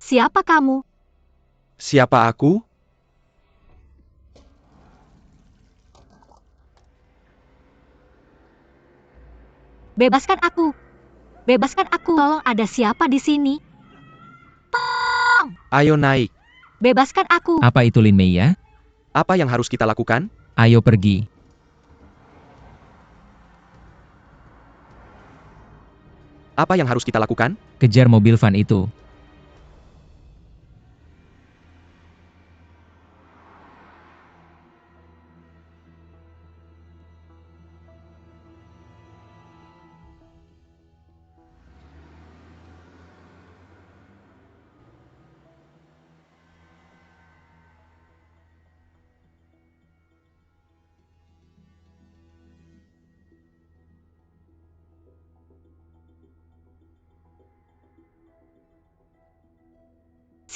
Siapa kamu? Siapa aku? Bebaskan aku. Bebaskan aku. Tolong, ada siapa di sini? Tolong! Ayo naik. Bebaskan aku. Apa itu Lin Mei ya? Apa yang harus kita lakukan? Ayo pergi. Apa yang harus kita lakukan? Kejar mobil van itu.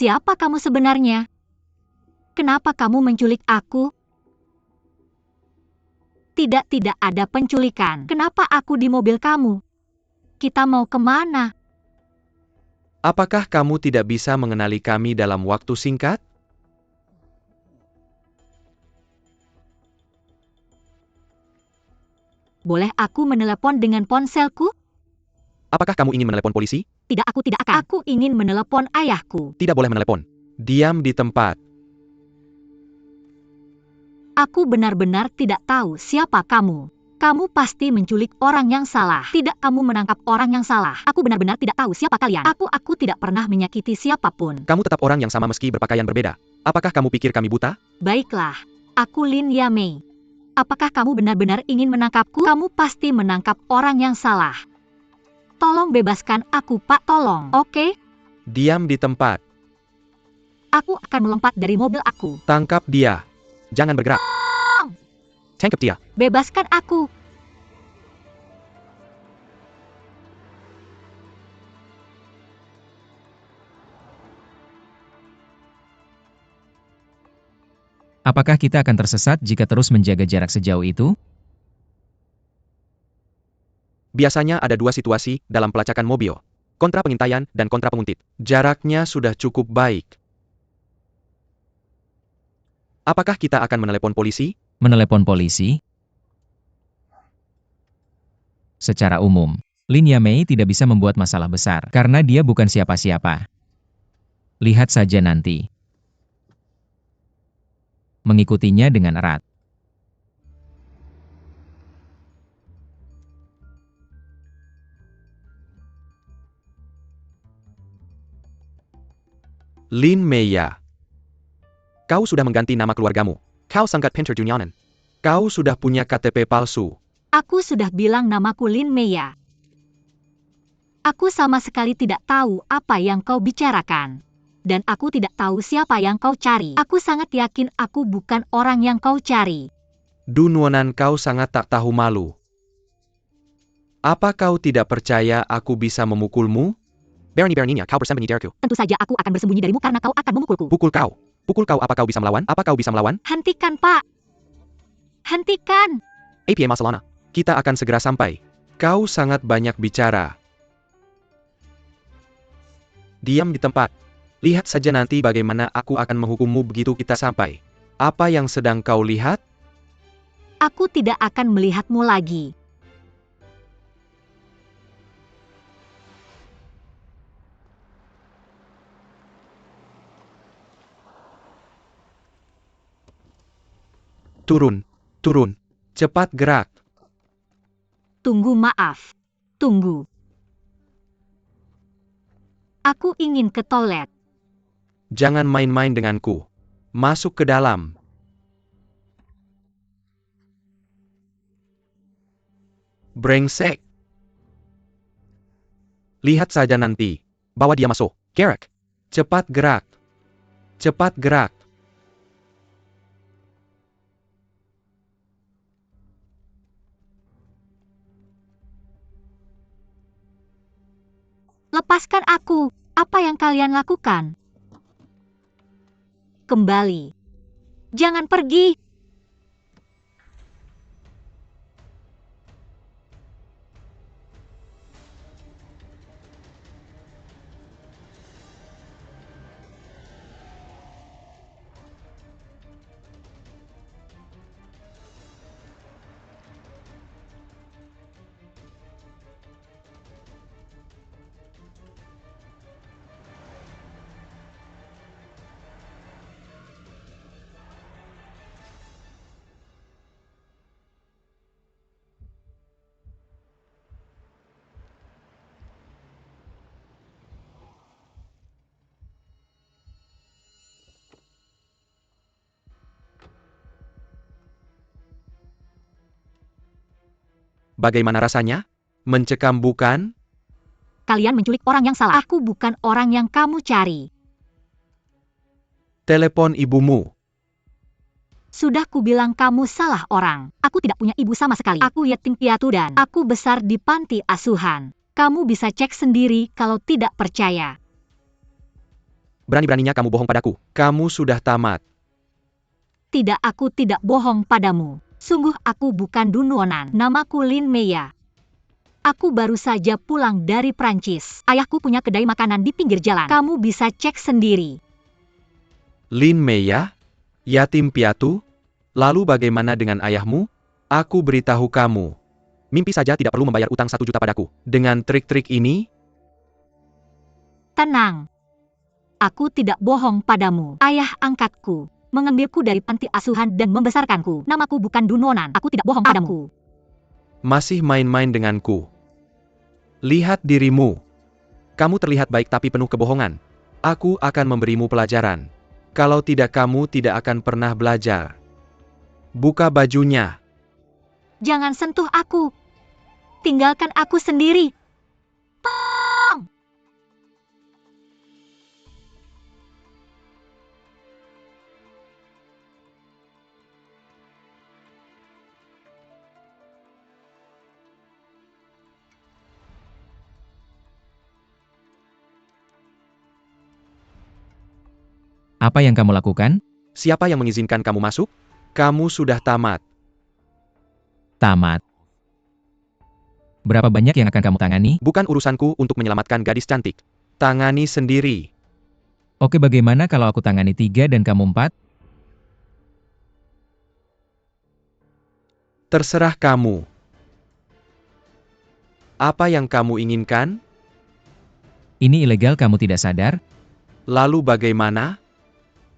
Siapa kamu sebenarnya? Kenapa kamu menculik aku? Tidak ada penculikan. Kenapa aku di mobil kamu? Kita mau kemana? Apakah kamu tidak bisa mengenali kami dalam waktu singkat? Boleh aku menelepon dengan ponselku? Apakah kamu ingin menelepon polisi? Tidak, aku tidak akan. Aku ingin menelepon ayahku. Tidak boleh menelepon. Diam di tempat. Aku benar-benar tidak tahu siapa kamu. Kamu pasti menculik orang yang salah. Tidak, kamu menangkap orang yang salah. Aku benar-benar tidak tahu siapa kalian. Aku tidak pernah menyakiti siapapun. Kamu tetap orang yang sama meski berpakaian berbeda. Apakah kamu pikir kami buta? Baiklah, aku Lin Yamei. Apakah kamu benar-benar ingin menangkapku? Kamu pasti menangkap orang yang salah. Tolong bebaskan aku, Pak, tolong. Oke? Diam di tempat. Aku akan melompat dari mobil aku. Tangkap dia. Jangan bergerak. Tolong! Tangkap dia. Bebaskan aku. Apakah kita akan tersesat jika terus menjaga jarak sejauh itu? Biasanya ada dua situasi dalam pelacakan mobil. Kontra pengintaian dan kontra penguntit. Jaraknya sudah cukup baik. Apakah kita akan menelepon polisi? Menelepon polisi? Secara umum, Lin Yamei tidak bisa membuat masalah besar karena dia bukan siapa-siapa. Lihat saja nanti. Mengikutinya dengan erat. Lin Meia. Kau sudah mengganti nama keluargamu. Kau sangat pintar Junyanan. Kau sudah punya KTP palsu. Aku sudah bilang namaku Lin Meia. Aku sama sekali tidak tahu apa yang kau bicarakan. Dan aku tidak tahu siapa yang kau cari. Aku sangat yakin aku bukan orang yang kau cari. Dunwonan, kau sangat tak tahu malu. Apa kau tidak percaya aku bisa memukulmu? Berani-beraninya kau bersembunyi dariku. Tentu saja aku akan bersembunyi darimu karena kau akan memukulku. Pukul kau. Pukul kau. Apa kau bisa melawan? Apa kau bisa melawan? Hentikan, Pak. Hentikan. APA Masalana. Kita akan segera sampai. Kau sangat banyak bicara. Diam di tempat. Lihat saja nanti bagaimana aku akan menghukummu begitu kita sampai. Apa yang sedang kau lihat? Aku tidak akan melihatmu lagi. Turun. Turun. Cepat gerak. Tunggu, maaf. Tunggu. Aku ingin ke toilet. Jangan main-main denganku. Masuk ke dalam. Brengsek. Lihat saja nanti. Bawa dia masuk. Garrick. Cepat gerak. Cepat gerak. Lepaskan aku. Apa yang kalian lakukan? Kembali. Jangan pergi. Bagaimana rasanya? Mencekam bukan? Kalian menculik orang yang salah. Aku bukan orang yang kamu cari. Telepon ibumu. Sudah kubilang kamu salah orang. Aku tidak punya ibu sama sekali. Aku yatim piatu dan aku besar di panti asuhan. Kamu bisa cek sendiri kalau tidak percaya. Berani-beraninya kamu bohong padaku. Kamu sudah tamat. Tidak, aku tidak bohong padamu. Sungguh aku bukan Dunuonan. Namaku Lin Meya. Aku baru saja pulang dari Prancis. Ayahku punya kedai makanan di pinggir jalan. Kamu bisa cek sendiri. Lin Meya? Yatim piatu? Lalu bagaimana dengan ayahmu? Aku beritahu kamu. Mimpi saja tidak perlu membayar utang 1 juta padaku. Dengan trik-trik ini? Tenang. Aku tidak bohong padamu. Ayah angkatku mengambilku dari panti asuhan dan membesarkanku. Namaku bukan Dunuonan. Aku tidak bohong padamu. Masih main-main denganku. Lihat dirimu. Kamu terlihat baik tapi penuh kebohongan. Aku akan memberimu pelajaran. Kalau tidak kamu tidak akan pernah belajar. Buka bajunya. Jangan sentuh aku. Tinggalkan aku sendiri. Tong! Apa yang kamu lakukan? Siapa yang mengizinkan kamu masuk? Kamu sudah tamat. Tamat. Berapa banyak yang akan kamu tangani? Bukan urusanku untuk menyelamatkan gadis cantik. Tangani sendiri. Oke, bagaimana kalau aku tangani 3 dan kamu 4? Terserah kamu. Apa yang kamu inginkan? Ini ilegal, kamu tidak sadar? Lalu bagaimana?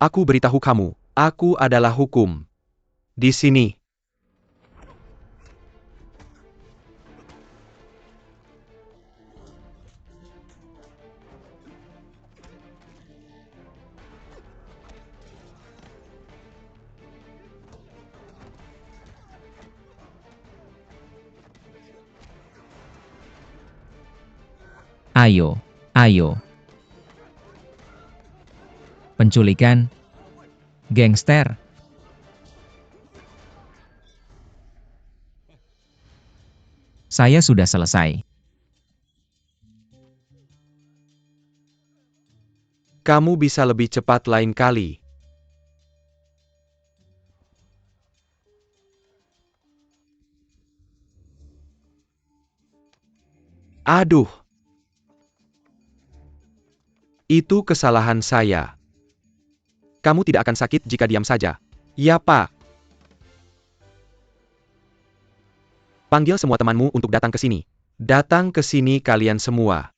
Aku beritahu kamu, aku adalah hukum. Di sini. Ayo, ayo. Penculikan. Gangster. Saya sudah selesai. Kamu bisa lebih cepat lain kali. Aduh. Itu kesalahan saya. Kamu tidak akan sakit jika diam saja. Ya, Pak. Panggil semua temanmu untuk datang ke sini. Datang ke sini kalian semua.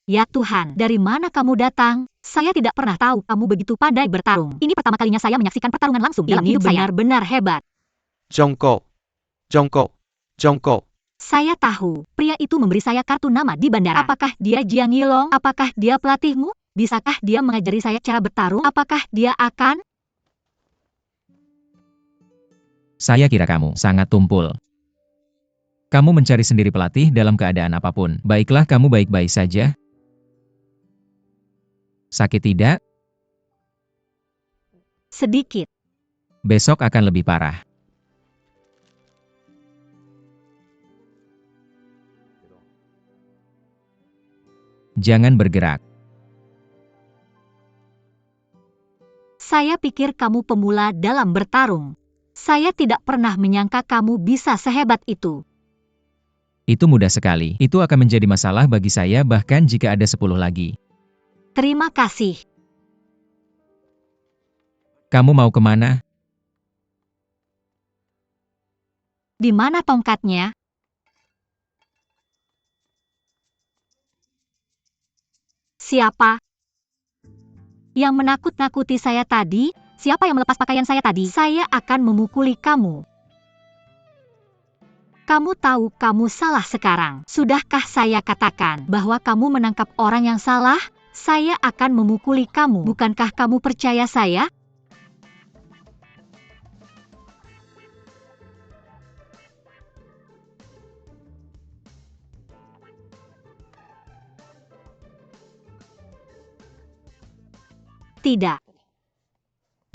Ya Tuhan, dari mana kamu datang? Saya tidak pernah tahu kamu begitu pandai bertarung. Ini pertama kalinya saya menyaksikan pertarungan langsung dalam hidup saya. Benar-benar hebat. Jongkok. Jongkok. Jongkok. Saya tahu, pria itu memberi saya kartu nama di bandara. Apakah dia Jiang Yilong? Apakah dia pelatihmu? Bisakah dia mengajari saya cara bertarung? Apakah dia akan? Saya kira kamu sangat tumpul. Kamu mencari sendiri pelatih dalam keadaan apapun. Baiklah, kamu baik-baik saja. Sakit tidak? Sedikit. Besok akan lebih parah. Jangan bergerak. Saya pikir kamu pemula dalam bertarung. Saya tidak pernah menyangka kamu bisa sehebat itu. Itu mudah sekali. Itu akan menjadi masalah bagi saya bahkan jika ada 10 lagi. Terima kasih. Kamu mau kemana? Di mana tongkatnya? Siapa yang menakut-nakuti saya tadi? Siapa yang melepas pakaian saya tadi? Saya akan memukuli kamu. Kamu tahu kamu salah sekarang. Sudahkah saya katakan bahwa kamu menangkap orang yang salah? Saya akan memukuli kamu. Bukankah kamu percaya saya? tidak.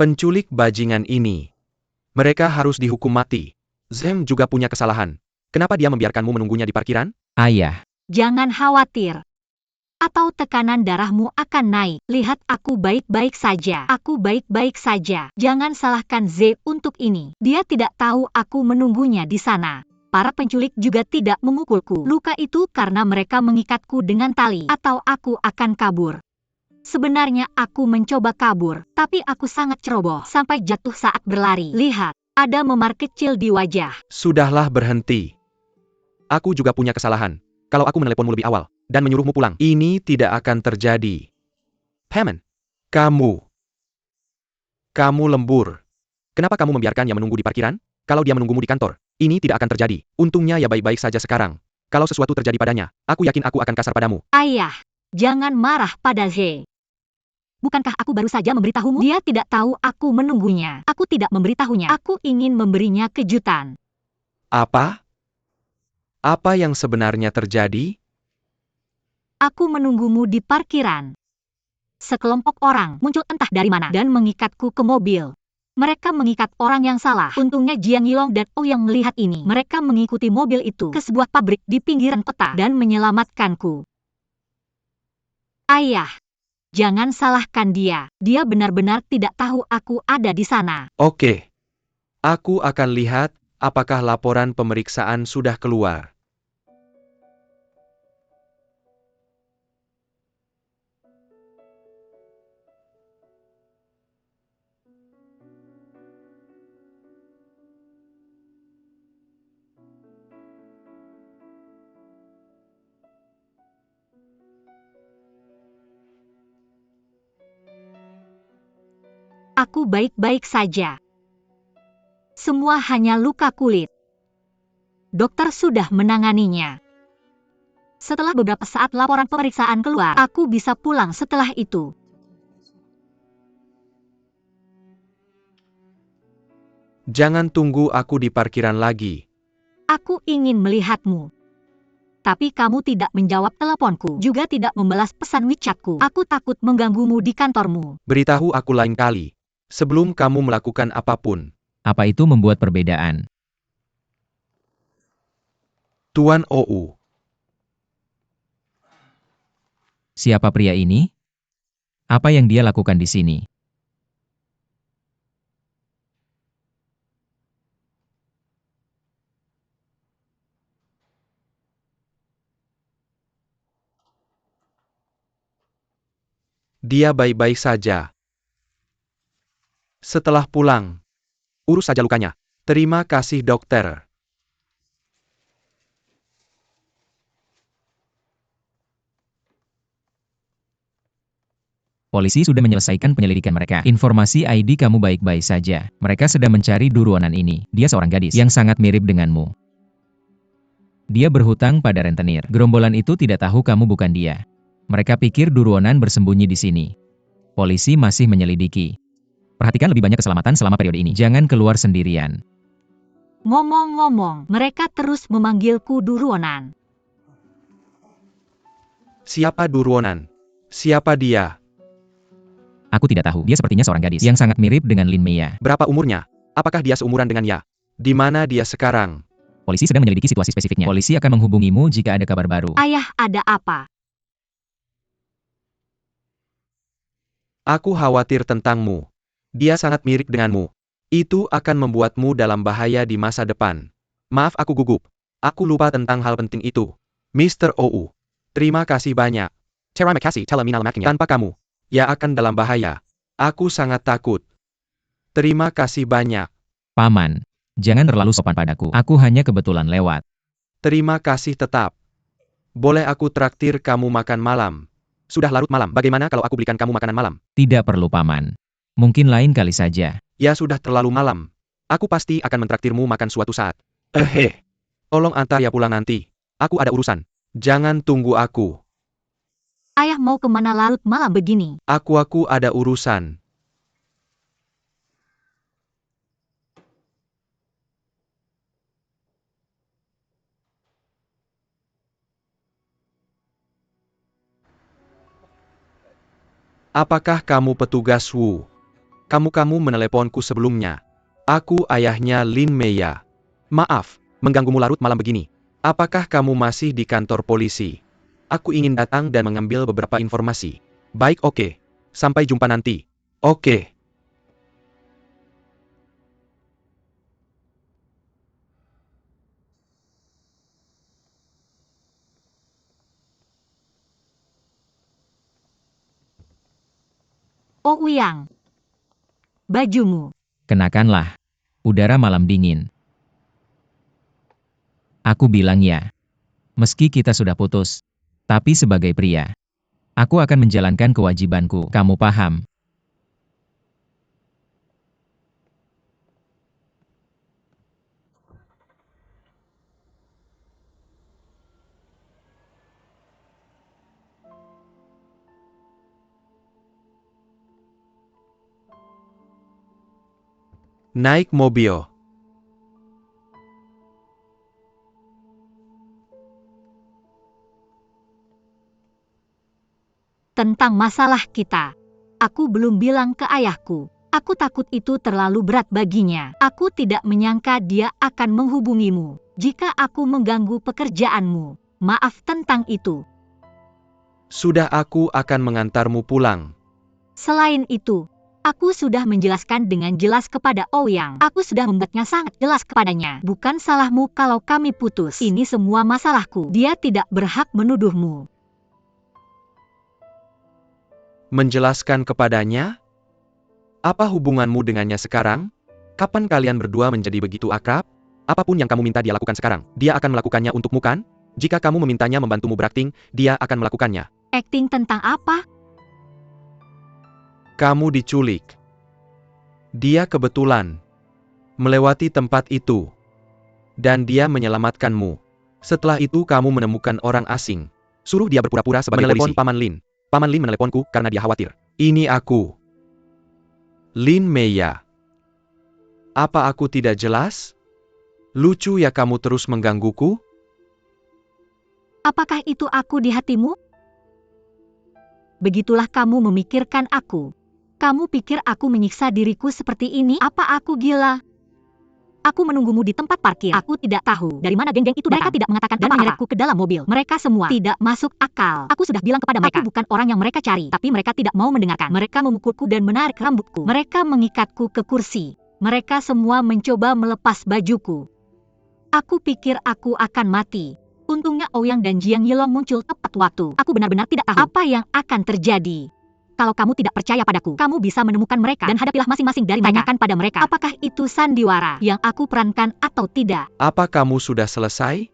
Penculik bajingan ini. Mereka harus dihukum mati. Zheng juga punya kesalahan. Kenapa dia membiarkanmu menunggunya di parkiran? Ayah, Jangan khawatir. Atau tekanan darahmu akan naik. Lihat, aku baik-baik saja. Aku baik-baik saja. Jangan salahkan Z untuk ini. Dia tidak tahu aku menunggunya di sana. Para penculik juga tidak memukulku. Luka itu karena mereka mengikatku dengan tali. Atau aku akan kabur. Sebenarnya aku mencoba kabur, tapi aku sangat ceroboh sampai jatuh saat berlari. Lihat, ada memar kecil di wajah. Sudahlah, berhenti. Aku juga punya kesalahan. Kalau aku meneleponmu lebih awal dan menyuruhmu pulang, ini tidak akan terjadi. Paman, kamu lembur. Kenapa kamu membiarkannya menunggu di parkiran? Kalau dia menunggumu di kantor, ini tidak akan terjadi. Untungnya ya baik-baik saja sekarang. Kalau sesuatu terjadi padanya, aku yakin aku akan kasar padamu. Ayah, jangan marah pada Z. Bukankah aku baru saja memberitahumu? Dia tidak tahu aku menunggunya. Aku tidak memberitahunya. Aku ingin memberinya kejutan. Apa? Apa yang sebenarnya terjadi? Aku menunggumu di parkiran. Sekelompok orang muncul entah dari mana dan mengikatku ke mobil. Mereka mengikat orang yang salah. Untungnya Jiang Yilong dan Ouyang melihat ini. Mereka mengikuti mobil itu ke sebuah pabrik di pinggiran kota dan menyelamatkanku. Ayah, jangan salahkan dia. Dia benar-benar tidak tahu aku ada di sana. Oke. Aku akan lihat apakah laporan pemeriksaan sudah keluar. Aku baik-baik saja. Semua hanya luka kulit. Dokter sudah menanganinya. Setelah beberapa saat laporan pemeriksaan keluar, aku bisa pulang setelah itu. Jangan tunggu aku di parkiran lagi. Aku ingin melihatmu. Tapi kamu tidak menjawab teleponku, juga tidak membalas pesan WeChatku. Aku takut mengganggumu di kantormu. Beritahu aku lain kali. Sebelum kamu melakukan apapun. apa itu membuat perbedaan? Tuan Ou. Siapa pria ini? Apa yang dia lakukan di sini? Dia baik-baik saja. Setelah pulang, urus saja lukanya. Terima kasih dokter. Polisi sudah menyelesaikan penyelidikan mereka. Informasi ID kamu baik-baik saja. Mereka sedang mencari Duruonan ini. Dia seorang gadis yang sangat mirip denganmu. Dia berhutang pada rentenir. Gerombolan itu tidak tahu kamu bukan dia. Mereka pikir Duruonan bersembunyi di sini. Polisi masih menyelidiki. Perhatikan lebih banyak keselamatan selama periode ini. Jangan keluar sendirian. Ngomong-ngomong, mereka terus memanggilku Duruonan. Siapa Duruonan? Siapa dia? Aku tidak tahu. Dia sepertinya seorang gadis yang sangat mirip dengan Lin Meiya. Berapa umurnya? Apakah dia seumuran dengan Ya? Di mana dia sekarang? Polisi sedang menyelidiki situasi spesifiknya. Polisi akan menghubungimu jika ada kabar baru. Ayah, ada apa? Aku khawatir tentangmu. Dia sangat mirip denganmu. Itu akan membuatmu dalam bahaya di masa depan. Maaf aku gugup. Aku lupa tentang hal penting itu. Mr. Ou. Terima kasih banyak. Terima kasih telah menyelamatkannya. Tanpa kamu, Ya akan dalam bahaya. Aku sangat takut. Terima kasih banyak. Paman, jangan terlalu sopan padaku. Aku hanya kebetulan lewat. Terima kasih tetap. Boleh aku traktir kamu makan malam? Sudah larut malam, bagaimana kalau aku belikan kamu makanan malam? Tidak perlu paman. Mungkin lain kali saja. Ya sudah terlalu malam. Aku pasti akan mentraktirmu makan suatu saat. Tolong antar ya pulang nanti. Aku ada urusan. Jangan tunggu aku. Ayah mau kemana larut malam begini? Aku ada urusan. Apakah kamu petugas Wu? Kamu meneleponku sebelumnya. Aku ayahnya Lin Meya. Maaf, mengganggumu larut malam begini. Apakah kamu masih di kantor polisi? Aku ingin datang dan mengambil beberapa informasi. Baik, oke. Sampai jumpa nanti. Oke. Ouyang. Bajumu. Kenakanlah. Udara malam dingin. Aku bilang ya. Meski kita sudah putus. Tapi sebagai pria. Aku akan menjalankan kewajibanku. Kamu paham? Naik mobil. Tentang masalah kita. Aku belum bilang ke ayahku. Aku takut itu terlalu berat baginya. Aku tidak menyangka dia akan menghubungimu. Jika aku mengganggu pekerjaanmu, maaf tentang itu. Sudah, aku akan mengantarmu pulang. Selain itu, aku sudah menjelaskan dengan jelas kepada Ouyang. Aku sudah membuatnya sangat jelas kepadanya. Bukan salahmu kalau kami putus. Ini semua masalahku. Dia tidak berhak menuduhmu. Menjelaskan kepadanya? Apa hubunganmu dengannya sekarang? Kapan kalian berdua menjadi begitu akrab? Apapun yang kamu minta dia lakukan sekarang, dia akan melakukannya untukmu kan? Jika kamu memintanya membantumu berakting, dia akan melakukannya. Akting tentang apa? Kamu diculik. Dia kebetulan melewati tempat itu. Dan dia menyelamatkanmu. Setelah itu kamu menemukan orang asing. Suruh dia berpura-pura sebagai polisi. Paman Lin. Paman Lin meneleponku karena dia khawatir. Ini aku. Lin Meya. Apa aku tidak jelas? Lucu ya kamu terus menggangguku? Apakah itu aku di hatimu? Begitulah kamu memikirkan aku. Kamu pikir aku menyiksa diriku seperti ini? Apa aku gila? Aku menunggumu di tempat parkir. Aku tidak tahu dari mana geng-geng itu datang. Mereka tidak mengatakan dan menyeretku ke dalam mobil. Mereka semua tidak masuk akal. Aku sudah bilang kepada mereka, aku bukan orang yang mereka cari. Tapi mereka tidak mau mendengarkan. Mereka memukulku dan menarik rambutku. Mereka mengikatku ke kursi. Mereka semua mencoba melepas bajuku. Aku pikir aku akan mati. Untungnya Ouyang dan Jiang Yilong muncul tepat waktu. Aku benar-benar tidak tahu apa yang akan terjadi. Kalau kamu tidak percaya padaku, kamu bisa menemukan mereka dan hadapilah masing-masing dari mereka. Tanyakan pada mereka, apakah itu sandiwara yang aku perankan atau tidak. Apa kamu sudah selesai?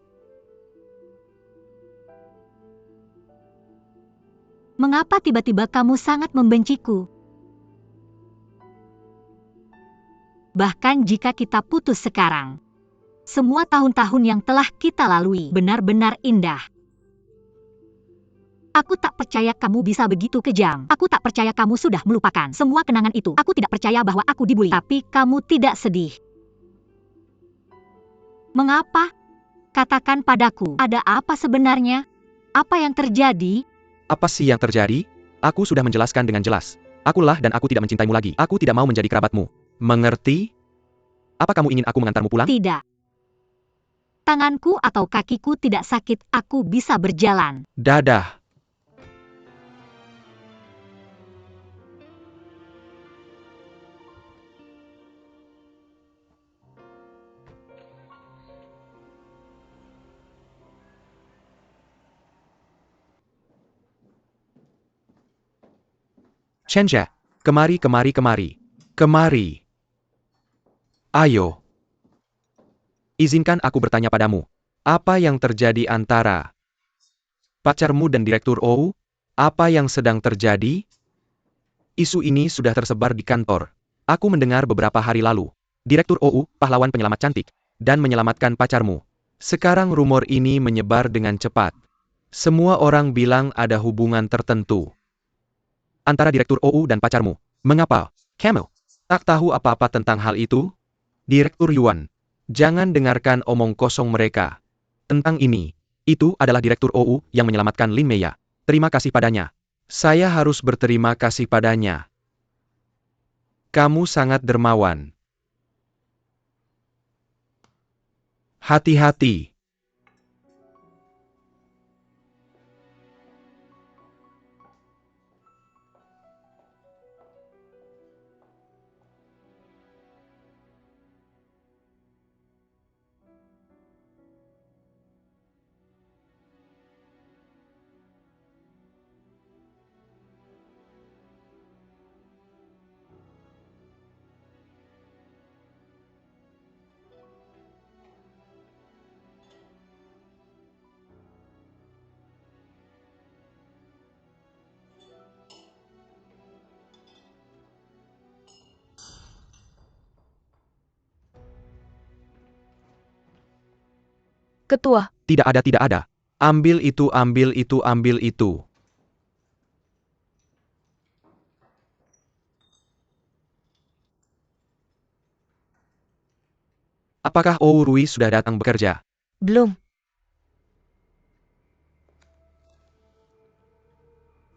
Mengapa tiba-tiba kamu sangat membenciku? Bahkan jika kita putus sekarang, semua tahun-tahun yang telah kita lalui benar-benar indah. Aku tak percaya kamu bisa begitu kejam. Aku tak percaya kamu sudah melupakan semua kenangan itu. Aku tidak percaya bahwa aku dibully. Tapi kamu tidak sedih. Mengapa? Katakan padaku, ada apa sebenarnya? Apa yang terjadi? Apa sih yang terjadi? Aku sudah menjelaskan dengan jelas. Akulah dan aku tidak mencintaimu lagi. Aku tidak mau menjadi kerabatmu. Mengerti? Apa kamu ingin aku mengantarmu pulang? Tidak. Tanganku atau kakiku tidak sakit. Aku bisa berjalan. Dadah. Chenja, kemari. Kemari. Ayo. Izinkan aku bertanya padamu. Apa yang terjadi antara pacarmu dan Direktur OU? Apa yang sedang terjadi? Isu ini sudah tersebar di kantor. Aku mendengar beberapa hari lalu. Direktur OU, pahlawan penyelamat cantik, dan menyelamatkan pacarmu. Sekarang rumor ini menyebar dengan cepat. Semua orang bilang ada hubungan tertentu antara Direktur OU dan pacarmu. Mengapa? Camel, tak tahu apa-apa tentang hal itu? Direktur Yuan, jangan dengarkan omong kosong mereka. Tentang ini, itu adalah Direktur OU yang menyelamatkan Lin Meya. Terima kasih padanya. Saya harus berterima kasih padanya. Kamu sangat dermawan. Hati-hati. Ketua, Tidak ada, tidak ada. Ambil itu, ambil itu, ambil itu. Apakah Rui sudah datang bekerja? belum.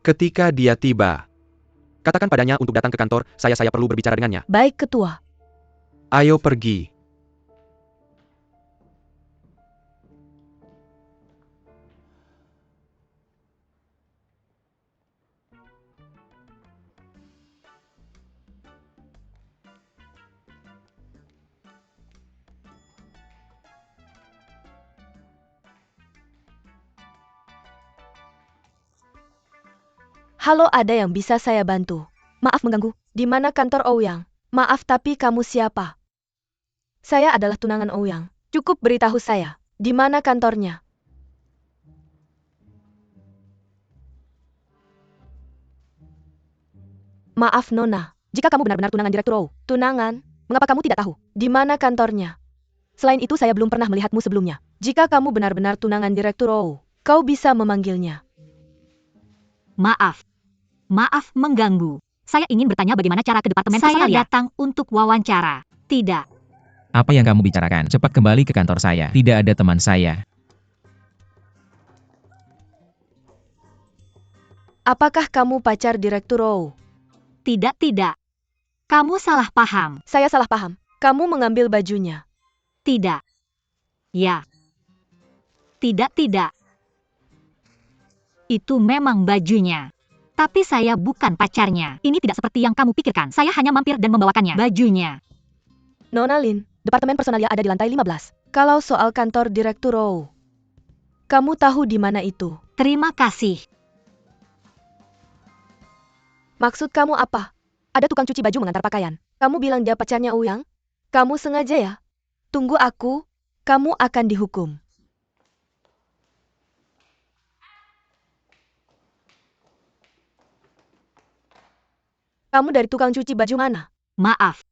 Ketika dia tiba, katakan padanya untuk datang ke kantor, saya perlu berbicara dengannya. Baik, Ketua. Ayo pergi. Halo, ada yang bisa saya bantu? Maaf mengganggu. Di mana kantor Ouyang? Maaf, tapi kamu siapa? Saya adalah tunangan Ouyang. Cukup beritahu saya. Di mana kantornya? Maaf, Nona. Jika kamu benar-benar tunangan Direktur Ou. Tunangan? Mengapa kamu tidak tahu? Di mana kantornya? Selain itu, saya belum pernah melihatmu sebelumnya. Jika kamu benar-benar tunangan Direktur Ou, kau bisa memanggilnya. Maaf. Maaf mengganggu. Saya ingin bertanya bagaimana cara ke departemen Saya Saya datang untuk wawancara. Tidak. Apa yang kamu bicarakan? Cepat kembali ke kantor saya. Tidak ada teman saya. Apakah kamu pacar Direktur Ou? Tidak, tidak. Kamu salah paham. Saya salah paham. Kamu mengambil bajunya. Tidak. Ya. Tidak, tidak. Itu memang bajunya. Tapi saya bukan pacarnya. Ini tidak seperti yang kamu pikirkan. Saya hanya mampir dan membawakannya. Bajunya. Nona Lin, Departemen Personalia ada di lantai 15. Kalau soal kantor Direktur Ou, kamu tahu di mana itu? Terima kasih. Maksud kamu apa? Ada tukang cuci baju mengantar pakaian. Kamu bilang dia pacarnya Ouyang? Kamu sengaja ya? Tunggu aku, kamu akan dihukum. Kamu dari tukang cuci baju mana? Maaf.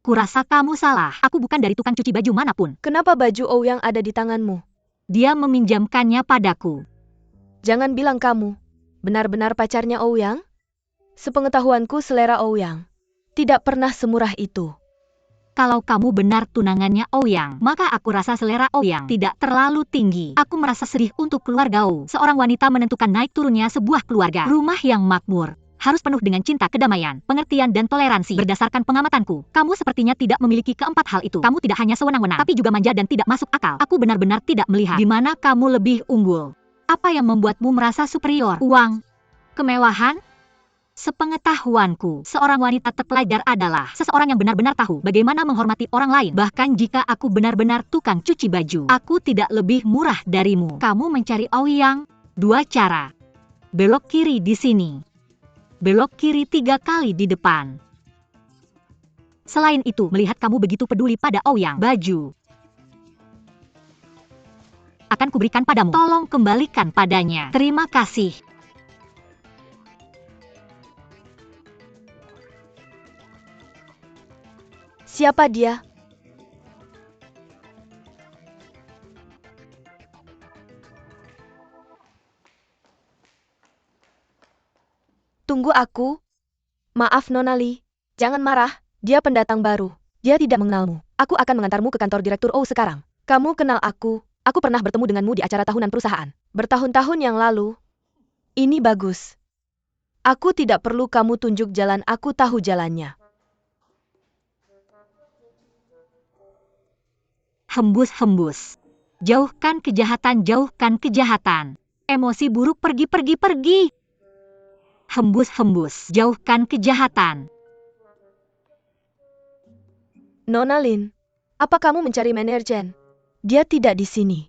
Kurasa kamu salah. Aku bukan dari tukang cuci baju manapun. Kenapa baju Ouyang ada di tanganmu? Dia meminjamkannya padaku. Jangan bilang kamu benar-benar pacarnya Ouyang? Sepengetahuanku selera Ouyang tidak pernah semurah itu. Kalau kamu benar tunangannya Ouyang, maka aku rasa selera Ouyang tidak terlalu tinggi. Aku merasa sedih untuk keluarga Ou. Seorang wanita menentukan naik turunnya sebuah keluarga. Rumah yang makmur harus penuh dengan cinta, kedamaian, pengertian, dan toleransi. Berdasarkan pengamatanku, kamu sepertinya tidak memiliki keempat hal itu. Kamu tidak hanya sewenang-wenang, tapi juga manja dan tidak masuk akal. Aku benar-benar tidak melihat di mana kamu lebih unggul. Apa yang membuatmu merasa superior? Uang? Kemewahan? Sepengetahuanku, seorang wanita terpelajar adalah seseorang yang benar-benar tahu bagaimana menghormati orang lain. Bahkan jika aku benar-benar tukang cuci baju, aku tidak lebih murah darimu. Kamu mencari Ouyang? Dua cara. Belok kiri di sini. Belok kiri 3 kali di depan. Selain itu, melihat kamu begitu peduli pada Ouyang, baju akan kuberikan padamu. Tolong kembalikan padanya. Terima kasih. Siapa dia? Tunggu aku. Maaf Nona Li, jangan marah, dia pendatang baru. Dia tidak mengenalmu. Aku akan mengantarmu ke kantor Direktur Ou sekarang. Kamu kenal aku pernah bertemu denganmu di acara tahunan perusahaan. Bertahun-tahun yang lalu. Ini bagus. Aku tidak perlu kamu tunjuk jalan, aku tahu jalannya. Hembus-hembus. Jauhkan kejahatan, jauhkan kejahatan. Emosi buruk pergi, pergi, pergi. Hembus-hembus, jauhkan kejahatan. Nona Lin, apa kamu mencari manajer? Dia tidak di sini.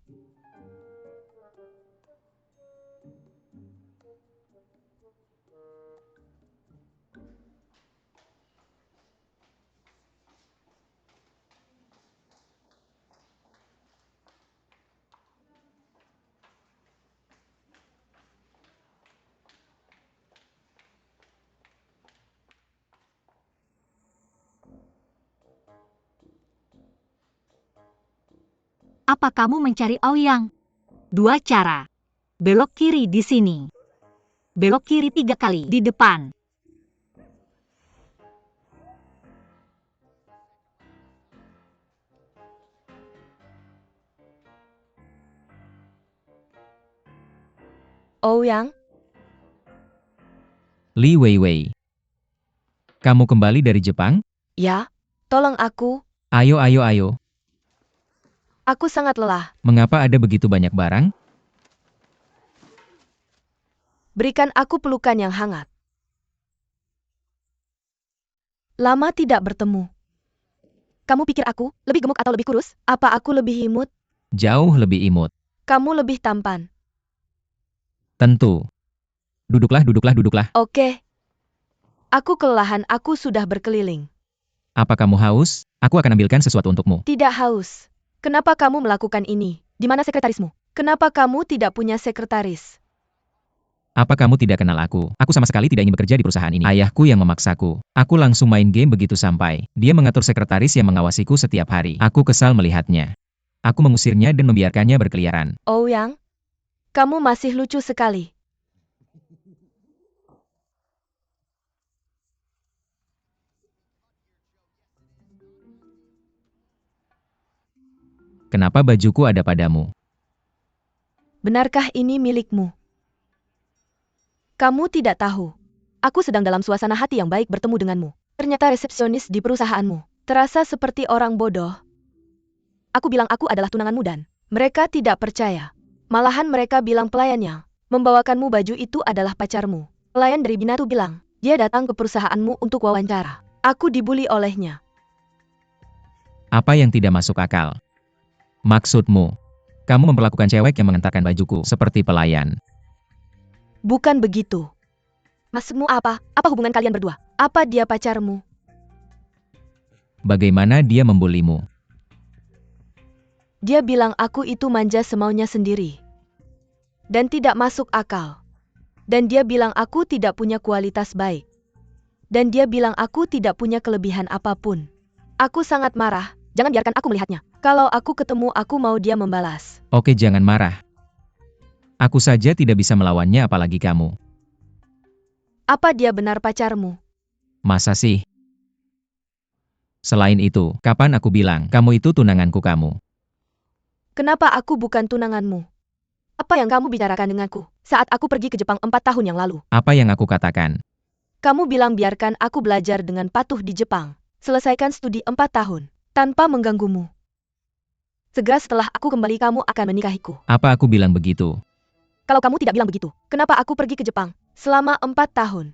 Apa kamu mencari Aoyang? 2 cara. Belok kiri di sini. Belok kiri 3 kali di depan. Ouyang, Li Weiwei. Kamu kembali dari Jepang? ya, tolong aku. Ayo, ayo, ayo. Aku sangat lelah. Mengapa ada begitu banyak barang? Berikan aku pelukan yang hangat. Lama tidak bertemu. Kamu pikir aku lebih gemuk atau lebih kurus? Apa aku lebih imut? Jauh lebih imut. Kamu lebih tampan. Tentu. Duduklah, duduklah, duduklah. Oke. Aku kelelahan, aku sudah berkeliling. Apa kamu haus? Aku akan ambilkan sesuatu untukmu. Tidak haus. Kenapa kamu melakukan ini? Di mana sekretarismu? Kenapa kamu tidak punya sekretaris? Apa kamu tidak kenal aku? Aku sama sekali tidak ingin bekerja di perusahaan ini. Ayahku yang memaksaku. Aku langsung main game begitu sampai. Dia mengatur sekretaris yang mengawasiku setiap hari. Aku kesal melihatnya. Aku mengusirnya dan membiarkannya berkeliaran. Ouyang, kamu masih lucu sekali. Kenapa bajuku ada padamu? Benarkah ini milikmu? Kamu tidak tahu. Aku sedang dalam suasana hati yang baik bertemu denganmu. Ternyata resepsionis di perusahaanmu. Terasa seperti orang bodoh. Aku bilang aku adalah tunanganmu dan mereka tidak percaya. Malahan mereka bilang pelayannya membawakanmu baju itu adalah pacarmu. Pelayan dari Binatu bilang, dia datang ke perusahaanmu untuk wawancara. Aku dibully olehnya. Apa yang tidak masuk akal? Maksudmu, kamu memperlakukan cewek yang mengantarkan bajuku seperti pelayan. Bukan begitu. Maksudmu apa? Apa hubungan kalian berdua? Apa dia pacarmu? Bagaimana dia membulimu? Dia bilang aku itu manja semaunya sendiri. Dan tidak masuk akal. Dan dia bilang aku tidak punya kualitas baik. Dan dia bilang aku tidak punya kelebihan apapun. Aku sangat marah, jangan biarkan aku melihatnya. Kalau aku ketemu aku mau dia membalas. Oke, jangan marah. Aku saja tidak bisa melawannya apalagi kamu. Apa dia benar pacarmu? Masa sih? Selain itu, kapan aku bilang kamu itu tunanganku kamu? Kenapa aku bukan tunanganmu? Apa yang kamu bicarakan denganku saat aku pergi ke Jepang 4 tahun yang lalu? Apa yang aku katakan? Kamu bilang biarkan aku belajar dengan patuh di Jepang. Selesaikan studi 4 tahun, tanpa mengganggumu. Segera setelah aku kembali kamu akan menikahiku. Apa aku bilang begitu? Kalau kamu tidak bilang begitu, kenapa aku pergi ke Jepang selama 4 tahun?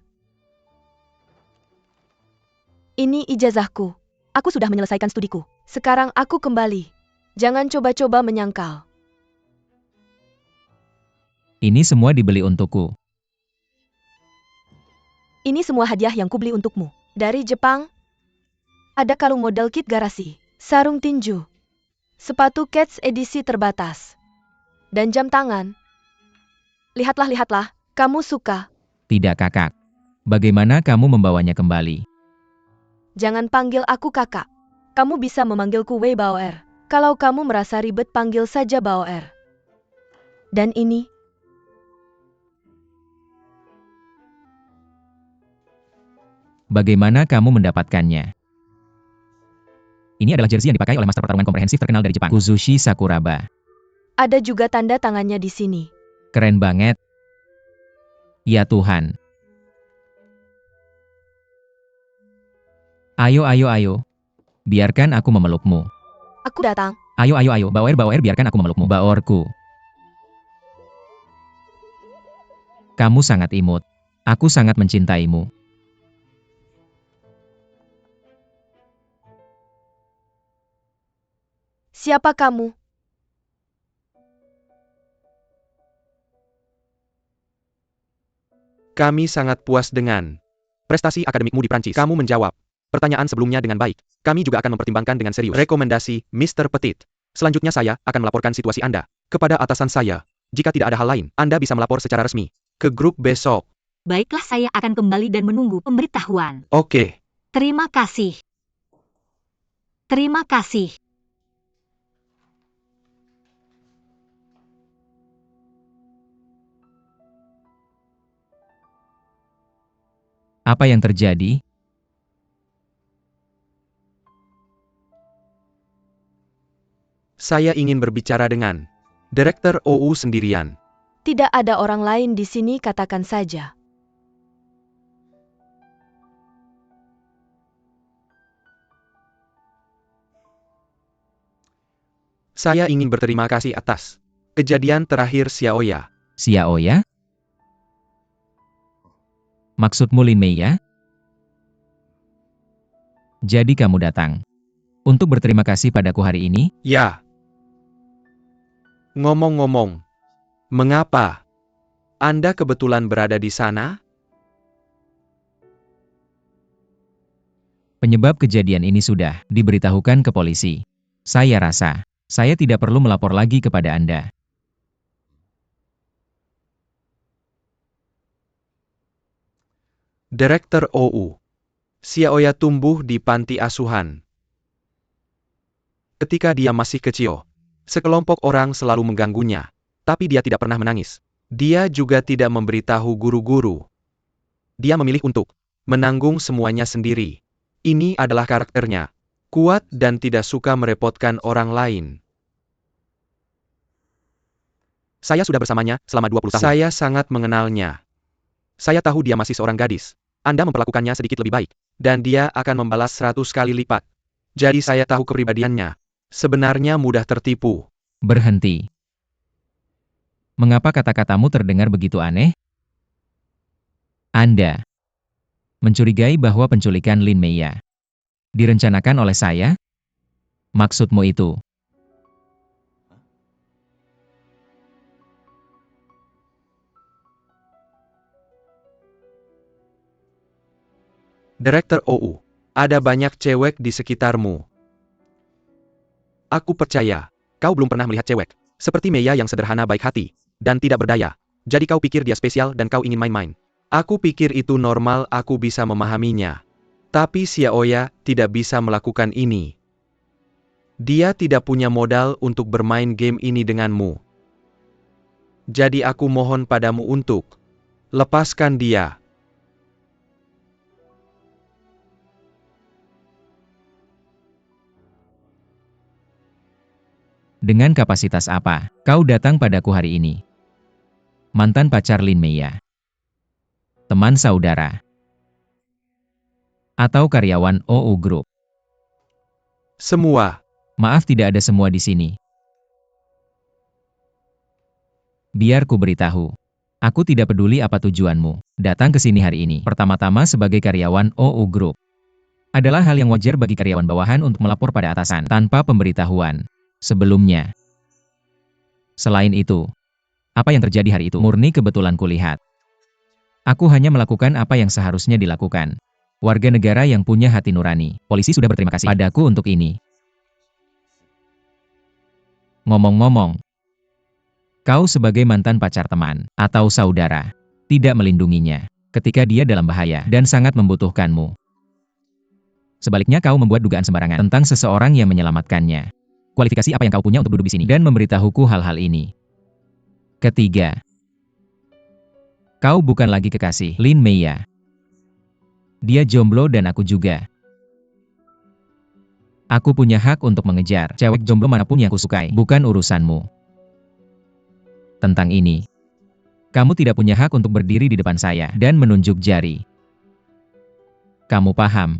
Ini ijazahku. Aku sudah menyelesaikan studiku. Sekarang aku kembali. Jangan coba-coba menyangkal. Ini semua dibeli untukku. Ini semua hadiah yang kubeli untukmu. Dari Jepang, ada kalung model kit garasi, sarung tinju, sepatu Keds edisi terbatas, dan jam tangan. Lihatlah, lihatlah, kamu suka. Tidak, kakak. Bagaimana kamu membawanya kembali? Jangan panggil aku kakak. Kamu bisa memanggilku Wei Baoer. Kalau kamu merasa ribet panggil saja Baoer. Dan ini. Bagaimana kamu mendapatkannya? Ini adalah jersey yang dipakai oleh master pertarungan komprehensif terkenal dari Jepang, Kuzushi Sakuraba. Ada juga tanda tangannya di sini. Keren banget. Ya Tuhan. Ayo, ayo, ayo. Biarkan aku memelukmu. Aku datang. Ayo, ayo, ayo. Bauer, Bauer, biarkan aku memelukmu. Baorku. Kamu sangat imut. Aku sangat mencintaimu. Siapa kamu? Kami sangat puas dengan prestasi akademikmu di Prancis. Kamu menjawab pertanyaan sebelumnya dengan baik. Kami juga akan mempertimbangkan dengan serius. Rekomendasi, Mr. Petit. Selanjutnya saya akan melaporkan situasi Anda kepada atasan saya. Jika tidak ada hal lain, Anda bisa melapor secara resmi ke grup besok. Baiklah, saya akan kembali dan menunggu pemberitahuan. Oke. Terima kasih. Terima kasih. Apa yang terjadi? Saya ingin berbicara dengan Direktur OU sendirian. Tidak ada orang lain di sini, katakan saja. Saya ingin berterima kasih atas kejadian terakhir Xiaoya. Xiaoya? Maksudmu Lin Mei ya? Jadi kamu datang untuk berterima kasih padaku hari ini? Ya. Ngomong-ngomong, mengapa Anda kebetulan berada di sana? Penyebab kejadian ini sudah diberitahukan ke polisi. Saya rasa saya tidak perlu melapor lagi kepada Anda. Direktur OU. Xiaoya tumbuh di panti asuhan. Ketika dia masih kecil, sekelompok orang selalu mengganggunya, tapi dia tidak pernah menangis. Dia juga tidak memberitahu guru-guru. Dia memilih untuk menanggung semuanya sendiri. Ini adalah karakternya. Kuat dan tidak suka merepotkan orang lain. Saya sudah bersamanya selama 20 tahun. Saya sangat mengenalnya. Saya tahu dia masih seorang gadis. Anda memperlakukannya sedikit lebih baik, dan dia akan membalas 100 kali lipat. Jadi saya tahu kepribadiannya. Sebenarnya mudah tertipu. Berhenti. Mengapa kata-katamu terdengar begitu aneh? Anda mencurigai bahwa penculikan Lin Mei direncanakan oleh saya? Maksudmu itu? Direktur OU, ada banyak cewek di sekitarmu. Aku percaya, kau belum pernah melihat cewek seperti Meia yang sederhana, baik hati, dan tidak berdaya. Jadi kau pikir dia spesial dan kau ingin main-main. Aku pikir itu normal, aku bisa memahaminya. Tapi Xiaoya tidak bisa melakukan ini. Dia tidak punya modal untuk bermain game ini denganmu. Jadi aku mohon padamu untuk lepaskan dia. Dengan kapasitas apa kau datang padaku hari ini? Mantan pacar Lin Mei, teman saudara, atau karyawan OU Group? Semua. Maaf, tidak ada semua di sini. Biar ku beritahu. Aku tidak peduli apa tujuanmu datang ke sini hari ini. Pertama-tama sebagai karyawan OU Group. Adalah hal yang wajar bagi karyawan bawahan untuk melapor pada atasan tanpa pemberitahuan sebelumnya. Selain itu, apa yang terjadi hari itu murni kebetulan kulihat. Aku hanya melakukan apa yang seharusnya dilakukan. Warga negara yang punya hati nurani. Polisi sudah berterima kasih padaku untuk ini. Ngomong-ngomong, kau sebagai mantan pacar teman atau saudara, tidak melindunginya ketika dia dalam bahaya dan sangat membutuhkanmu. Sebaliknya kau membuat dugaan sembarangan tentang seseorang yang menyelamatkannya. Kualifikasi apa yang kau punya untuk duduk di sini dan memberitahuku hal-hal ini? Ketiga, kau bukan lagi kekasih Lin Mei. Dia jomblo dan aku juga. Aku punya hak untuk mengejar cewek jomblo manapun yang kusukai, bukan urusanmu. Tentang ini, kamu tidak punya hak untuk berdiri di depan saya dan menunjuk jari. Kamu paham?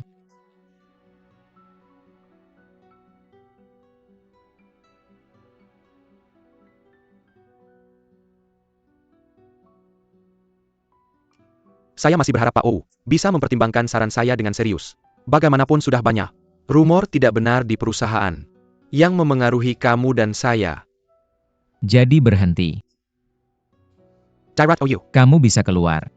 Saya masih berharap Pak Ou bisa mempertimbangkan saran saya dengan serius. Bagaimanapun sudah banyak rumor tidak benar di perusahaan yang memengaruhi kamu dan saya. Jadi berhenti. Chairat Oyu. Kamu bisa keluar.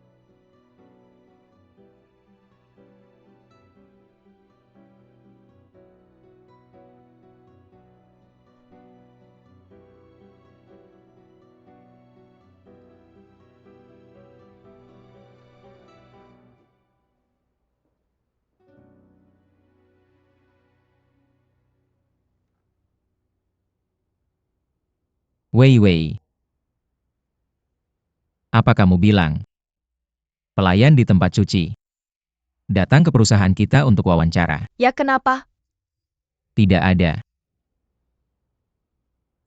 Wei Wei. Apa kamu bilang? Pelayan di tempat cuci. Datang ke perusahaan kita untuk wawancara. Ya kenapa? Tidak ada.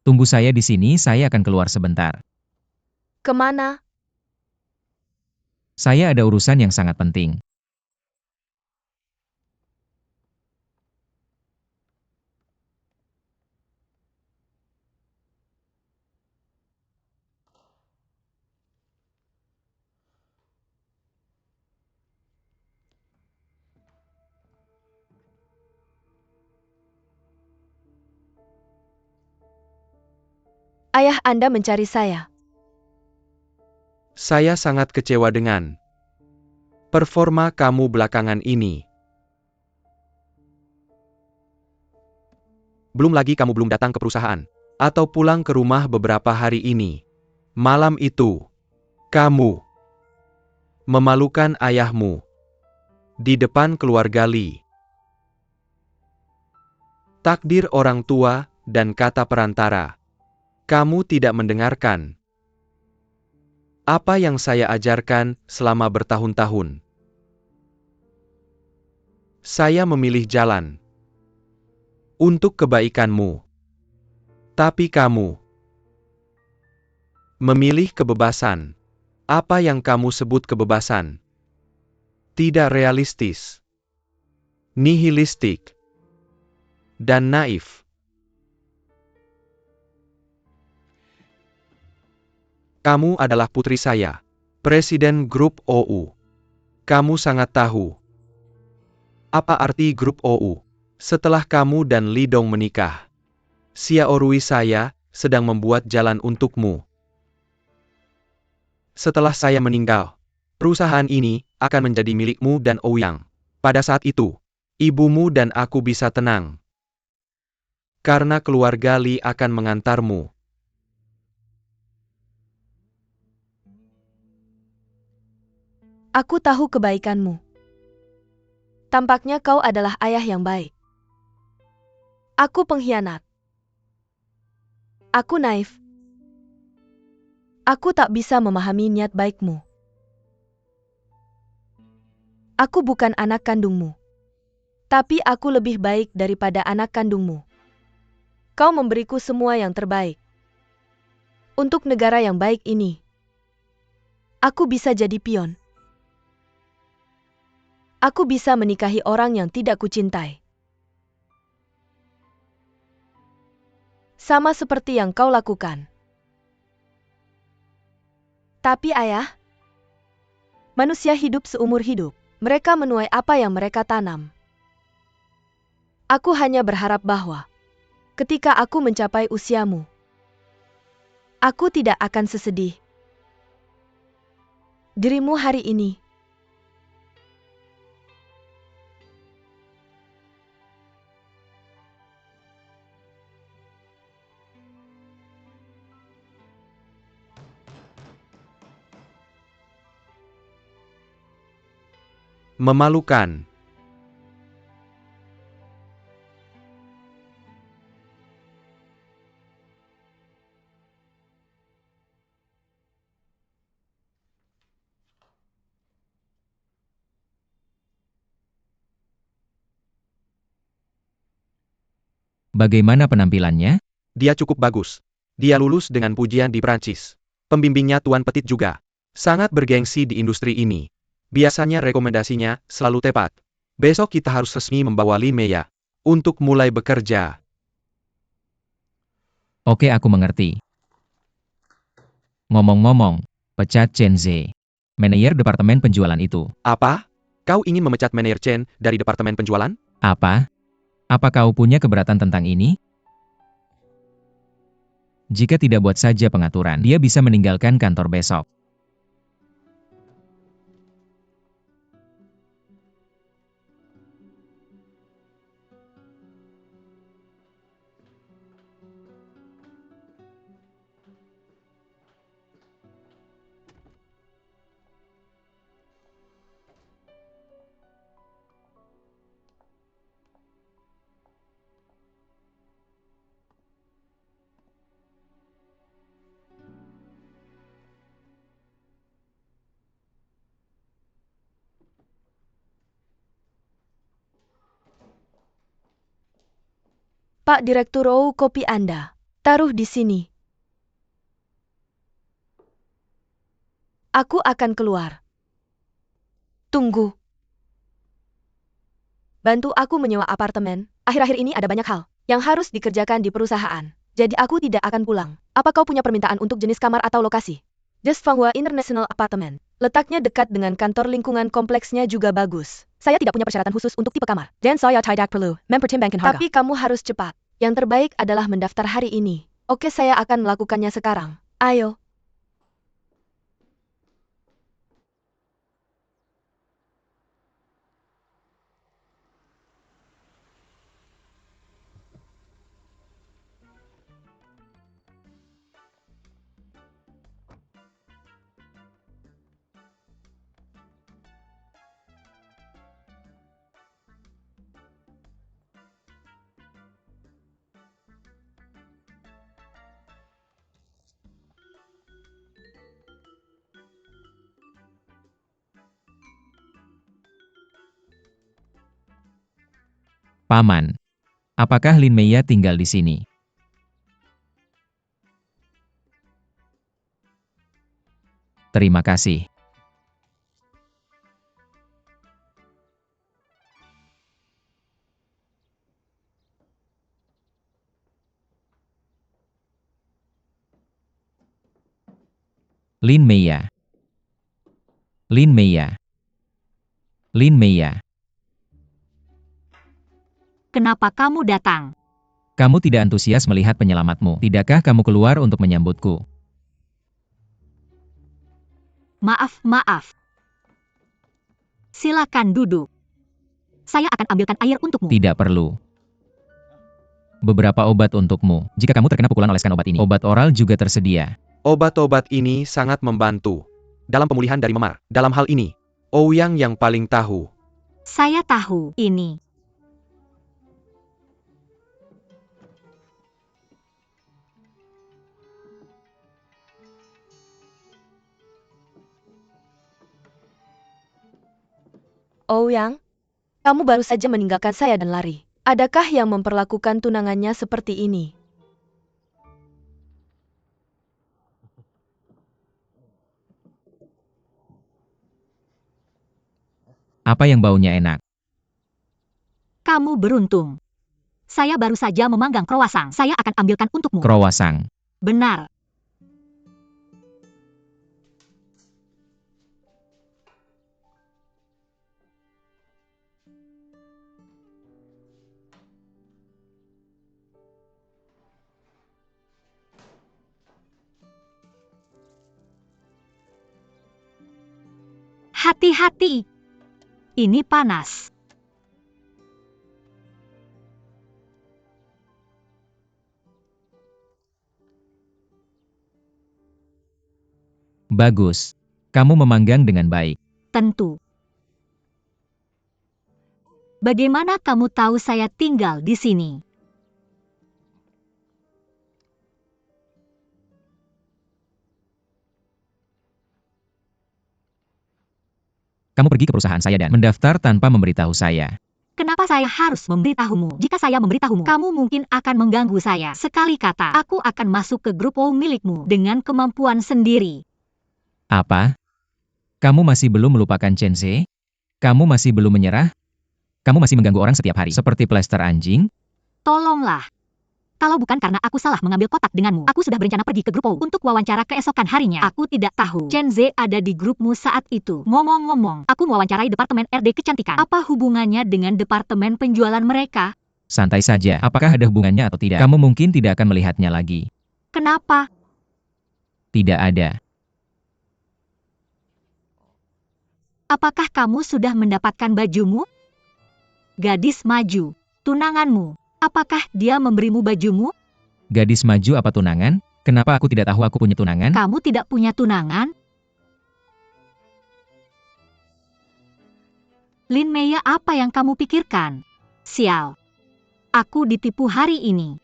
Tunggu saya di sini, saya akan keluar sebentar. Kemana? Saya ada urusan yang sangat penting. Ayah Anda mencari saya. Saya sangat kecewa dengan performa kamu belakangan ini. Belum lagi kamu belum datang ke perusahaan atau pulang ke rumah beberapa hari ini. Malam itu, kamu memalukan ayahmu di depan keluarga Li. Takdir orang tua dan kata perantara. Kamu tidak mendengarkan apa yang saya ajarkan selama bertahun-tahun. Saya memilih jalan untuk kebaikanmu. Tapi kamu memilih kebebasan. Apa yang kamu sebut kebebasan? Tidak realistis, nihilistik, dan naif. Kamu adalah putri saya, Presiden Grup OU. Kamu sangat tahu apa arti Grup OU. Setelah kamu dan Li Dong menikah, Xiaorui saya sedang membuat jalan untukmu. Setelah saya meninggal, perusahaan ini akan menjadi milikmu dan Ouyang. Pada saat itu, ibumu dan aku bisa tenang. Karena keluarga Li akan mengantarmu. Aku tahu kebaikanmu. Tampaknya kau adalah ayah yang baik. Aku pengkhianat. Aku naif. Aku tak bisa memahami niat baikmu. Aku bukan anak kandungmu. Tapi aku lebih baik daripada anak kandungmu. Kau memberiku semua yang terbaik. Untuk negara yang baik ini, aku bisa jadi pion. Aku bisa menikahi orang yang tidak kucintai. Sama seperti yang kau lakukan. Tapi ayah, manusia hidup seumur hidup. Mereka menuai apa yang mereka tanam. Aku hanya berharap bahwa ketika aku mencapai usiamu, aku tidak akan sesedih dirimu hari ini. Memalukan. Bagaimana penampilannya? Dia cukup bagus. Dia lulus dengan pujian di Prancis. Pembimbingnya Tuan Petit juga sangat bergengsi di industri ini. Biasanya rekomendasinya selalu tepat. Besok kita harus resmi membawa Li Meya untuk mulai bekerja. Oke, aku mengerti. Ngomong-ngomong, pecat Chen Ze. Manajer departemen penjualan itu. Apa? Kau ingin memecat manajer Chen dari departemen penjualan? Apa? Apa kau punya keberatan tentang ini? Jika tidak, buat saja pengaturan. Dia bisa meninggalkan kantor besok. Pak Direktur Ou, kopi Anda. Taruh di sini. Aku akan keluar. Tunggu. Bantu aku menyewa apartemen. Akhir-akhir ini ada banyak hal yang harus dikerjakan di perusahaan. Jadi aku tidak akan pulang. Apa kau punya permintaan untuk jenis kamar atau lokasi? Just Fanghua International Apartment. Letaknya dekat dengan kantor, lingkungan kompleksnya juga bagus. Saya tidak punya persyaratan khusus untuk tipe kamar. Dan saya tidak perlu mempertimbangkan harga. Tapi kamu harus cepat. Yang terbaik adalah mendaftar hari ini. Oke, saya akan melakukannya sekarang. Ayo. Paman, apakah Lin Meiya tinggal di sini? Terima kasih. Lin Meiya. Lin Meiya. Lin Meiya. Kenapa kamu datang? Kamu tidak antusias melihat penyelamatmu. Tidakkah kamu keluar untuk menyambutku? Maaf. Silakan duduk. Saya akan ambilkan air untukmu. Tidak perlu. Beberapa obat untukmu. Jika kamu terkena pukulan, oleskan obat ini. Obat oral juga tersedia. Obat-obat ini sangat membantu dalam pemulihan dari memar. Dalam hal ini, Ouyang yang paling tahu. Saya tahu ini. Ouyang, kamu baru saja meninggalkan saya dan lari. Adakah yang memperlakukan tunangannya seperti ini? Apa yang baunya enak? Kamu beruntung. Saya baru saja memanggang croissant. Saya akan ambilkan untukmu. Croissant. Benar. Hati-hati. Ini panas. Bagus. Kamu memanggang dengan baik. Tentu. Bagaimana kamu tahu saya tinggal di sini? Kamu pergi ke perusahaan saya dan mendaftar tanpa memberitahu saya. Kenapa saya harus memberitahumu? Jika saya memberitahumu, kamu mungkin akan mengganggu saya. Sekali kata, aku akan masuk ke grup WoW milikmu dengan kemampuan sendiri. Apa? Kamu masih belum melupakan Chen Ze? Kamu masih belum menyerah? Kamu masih mengganggu orang setiap hari, seperti plester anjing? Tolonglah. Kalau bukan karena aku salah mengambil kotak denganmu, aku sudah berencana pergi ke grup O untuk wawancara keesokan harinya. Aku tidak tahu Chen Ze ada di grupmu saat itu. Ngomong-ngomong, aku mewawancarai departemen RD kecantikan. Apa hubungannya dengan departemen penjualan mereka? Santai saja, apakah ada hubungannya atau tidak? Kamu mungkin tidak akan melihatnya lagi. Kenapa? Tidak ada. Apakah kamu sudah mendapatkan bajumu? Gadis maju, tunanganmu. Apakah dia memberimu bajumu? Gadis maju apa tunangan? Kenapa aku tidak tahu aku punya tunangan? Kamu tidak punya tunangan? Lin Meya, apa yang kamu pikirkan? Sial. Aku ditipu hari ini.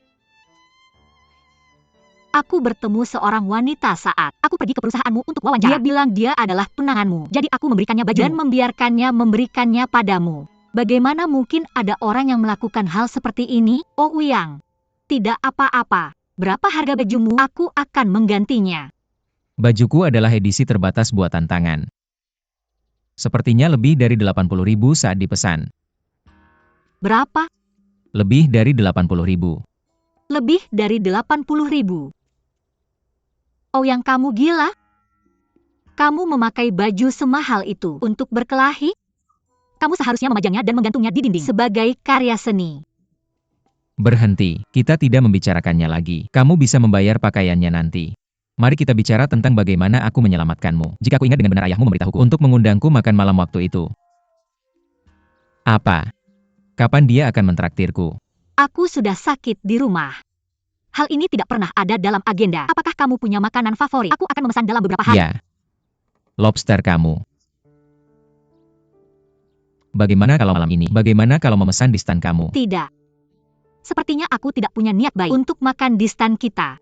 Aku bertemu seorang wanita saat aku pergi ke perusahaanmu untuk wawancara. Dia bilang dia adalah tunanganmu. Jadi aku memberikannya baju dan membiarkannya memberikannya padamu. Bagaimana mungkin ada orang yang melakukan hal seperti ini? Oh Uyang. Tidak apa-apa. Berapa harga bajumu? Aku akan menggantinya. Bajuku adalah edisi terbatas buatan tangan. Sepertinya lebih dari 80.000 saat dipesan. Berapa? Lebih dari 80.000. Lebih dari 80.000. Oh yang kamu gila? Kamu memakai baju semahal itu untuk berkelahi? Kamu seharusnya memajangnya dan menggantungnya di dinding sebagai karya seni. Berhenti, kita tidak membicarakannya lagi. Kamu bisa membayar pakaiannya nanti. Mari kita bicara tentang bagaimana aku menyelamatkanmu. Jika aku ingat dengan benar ayahmu memberitahuku untuk mengundangku makan malam waktu itu. Apa? Kapan dia akan mentraktirku? Aku sudah sakit di rumah. Hal ini tidak pernah ada dalam agenda. Apakah kamu punya makanan favorit? Aku akan memesan dalam beberapa hari. Ya. Lobster kamu. Bagaimana kalau malam ini? Bagaimana kalau memesan di stan kamu? Tidak. Sepertinya aku tidak punya niat baik untuk makan di stan kita.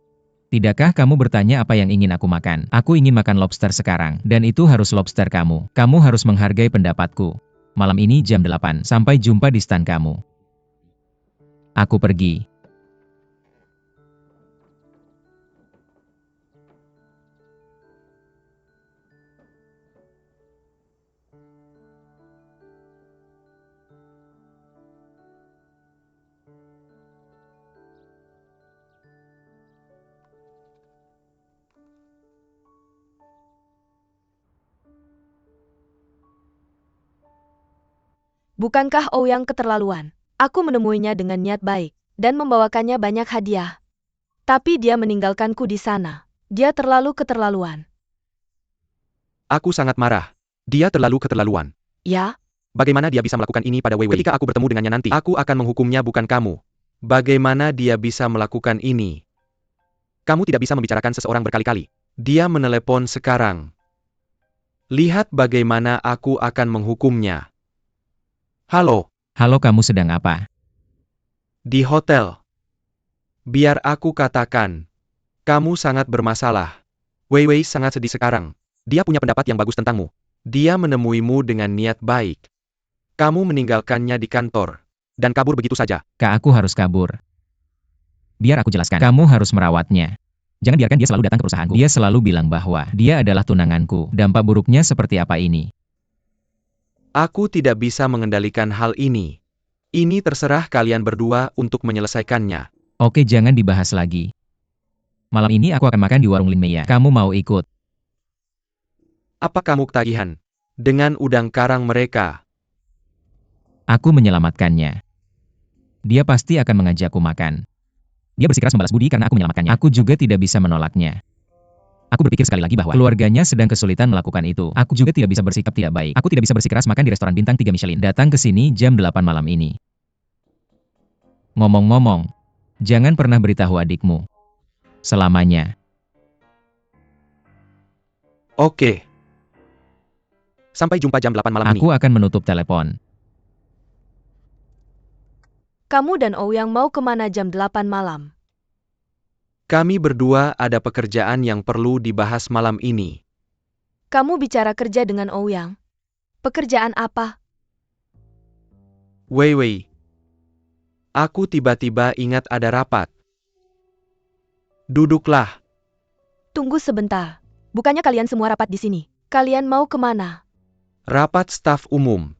Tidakkah kamu bertanya apa yang ingin aku makan? Aku ingin makan lobster sekarang, dan itu harus lobster kamu. Kamu harus menghargai pendapatku. Malam ini jam 8, sampai jumpa di stan kamu. Aku pergi. Bukankah Ouyang keterlaluan? Aku menemuinya dengan niat baik dan membawakannya banyak hadiah. Tapi dia meninggalkanku di sana. Dia terlalu keterlaluan. Aku sangat marah. Dia terlalu keterlaluan. Ya, Bagaimana dia bisa melakukan ini pada Wei Wei? Ketika aku bertemu dengannya nanti, aku akan menghukumnya bukan kamu. Bagaimana dia bisa melakukan ini? Kamu tidak bisa membicarakan seseorang berkali-kali. Dia menelepon sekarang. Lihat bagaimana aku akan menghukumnya. Halo, Halo, kamu sedang apa? di hotel. Biar aku katakan. Kamu sangat bermasalah. Wei Wei sangat sedih sekarang. Dia punya pendapat yang bagus tentangmu. Dia menemuimu dengan niat baik. Kamu meninggalkannya di kantor. Dan kabur begitu saja. Kak, aku harus kabur. Biar aku jelaskan. Kamu harus merawatnya. Jangan biarkan dia selalu datang ke perusahaanku. Dia selalu bilang bahwa dia adalah tunanganku. Dampak buruknya seperti apa ini? Aku tidak bisa mengendalikan hal ini. Ini terserah kalian berdua untuk menyelesaikannya. Oke, jangan dibahas lagi. Malam ini aku akan makan di warung Lin Meya. Kamu mau ikut? Apa kamu ketagihan dengan udang karang mereka? Aku menyelamatkannya. Dia pasti akan mengajakku makan. Dia bersikeras membalas budi karena aku menyelamatkannya. Aku juga tidak bisa menolaknya. Aku berpikir sekali lagi bahwa keluarganya sedang kesulitan melakukan itu. Aku juga tidak bisa bersikap tidak baik. Aku tidak bisa bersikeras makan di restoran bintang 3 Michelin. Datang ke sini jam 8 malam ini. Ngomong-ngomong, jangan pernah beritahu adikmu. Selamanya. Oke. Sampai jumpa jam 8 malam ini. Aku akan menutup telepon. kamu dan Ouyang mau kemana jam 8 malam? Kami berdua ada pekerjaan yang perlu dibahas malam ini. Kamu bicara kerja dengan Ouyang. Pekerjaan apa? Wei Wei. Aku tiba-tiba ingat ada rapat. Duduklah. Tunggu sebentar. Bukannya kalian semua rapat di sini. Kalian mau kemana? Rapat staf umum.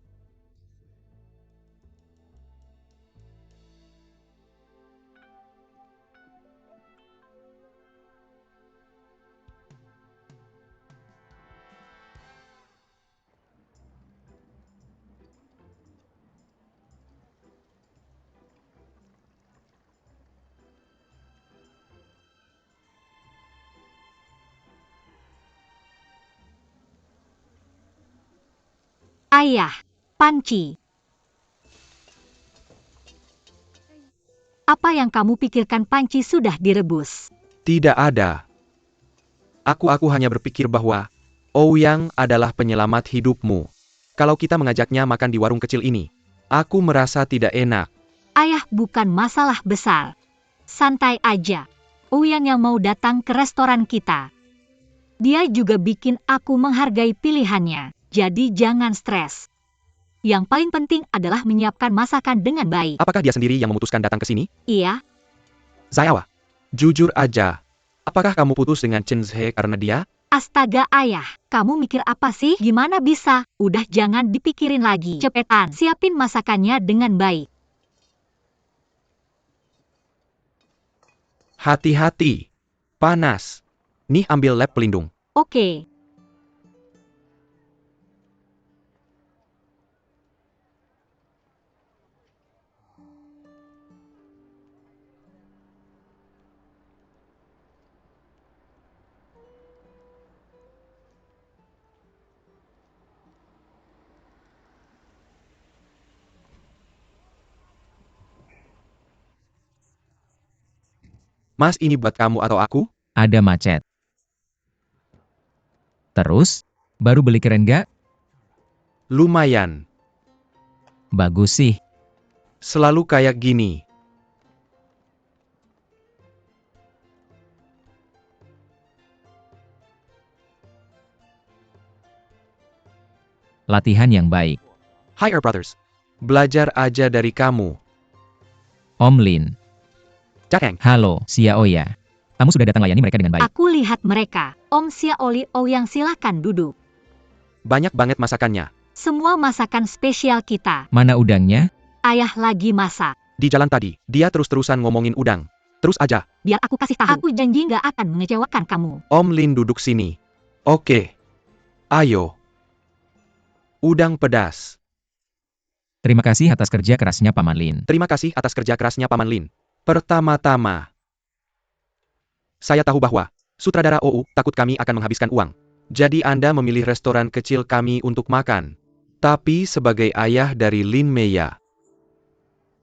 Ayah, panci. Apa yang kamu pikirkan panci sudah direbus? Tidak ada. Aku hanya berpikir bahwa Ouyang adalah penyelamat hidupmu. Kalau kita mengajaknya makan di warung kecil ini, aku merasa tidak enak. Ayah, bukan masalah besar. Santai aja. Ouyang yang mau datang ke restoran kita. Dia juga bikin aku menghargai pilihannya. Jadi jangan stres. Yang paling penting adalah menyiapkan masakan dengan baik. Apakah dia sendiri yang memutuskan datang ke sini? Iya, Zayawa, jujur aja. Apakah kamu putus dengan Chen Zhe karena dia? astaga ayah. Kamu mikir apa sih? Gimana bisa? Udah jangan dipikirin lagi. Cepetan, siapin masakannya dengan baik. Hati-hati. Panas. Nih ambil lap pelindung. Oke. Mas, ini buat kamu atau aku? Ada macet. Terus, baru beli keren gak? Lumayan. Bagus sih. Selalu kayak gini. Latihan yang baik. Hi Air Brothers. Belajar aja dari kamu. Om Lin. Jakeng. Halo, Xiaoya. Kamu sudah datang layani mereka dengan baik. Aku lihat mereka. Om Xiaoli Ouyang, silakan duduk. Banyak banget masakannya. Semua masakan spesial kita. Mana udangnya? Ayah lagi masak. Di jalan tadi, dia terus-terusan ngomongin udang. Terus aja. Biar aku kasih tahu. Aku janji nggak akan mengecewakan kamu. Om Lin duduk sini. Oke. Ayo. Udang pedas. Terima kasih atas kerja kerasnya Paman Lin. Terima kasih atas kerja kerasnya Paman Lin. Pertama-tama, saya tahu bahwa sutradara OU takut kami akan menghabiskan uang. Jadi Anda memilih restoran kecil kami untuk makan. Tapi sebagai ayah dari Lin Meya,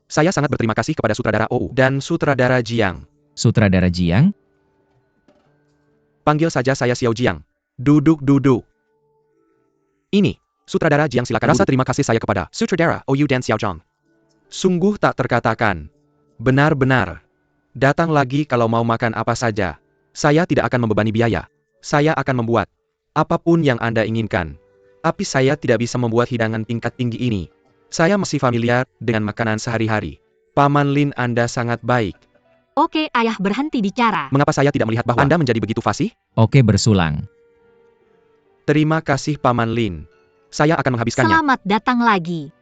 saya sangat berterima kasih kepada sutradara OU dan sutradara Jiang. Sutradara Jiang? Panggil saja saya Xiao Jiang. Duduk-duduk. Ini, sutradara Jiang, silakan. Rasa terima kasih saya kepada sutradara OU dan Xiao Zhang. Sungguh tak terkatakan. Benar-benar. Datang lagi kalau mau makan apa saja. Saya tidak akan membebani biaya. Saya akan membuat apapun yang Anda inginkan. Tapi saya tidak bisa membuat hidangan tingkat tinggi ini. Saya masih familiar dengan makanan sehari-hari. Paman Lin, Anda sangat baik. Oke, ayah, berhenti bicara. Mengapa saya tidak melihat bahwa Anda menjadi begitu fasih? Oke, bersulang. Terima kasih Paman Lin. Saya akan menghabiskannya. Selamat datang lagi.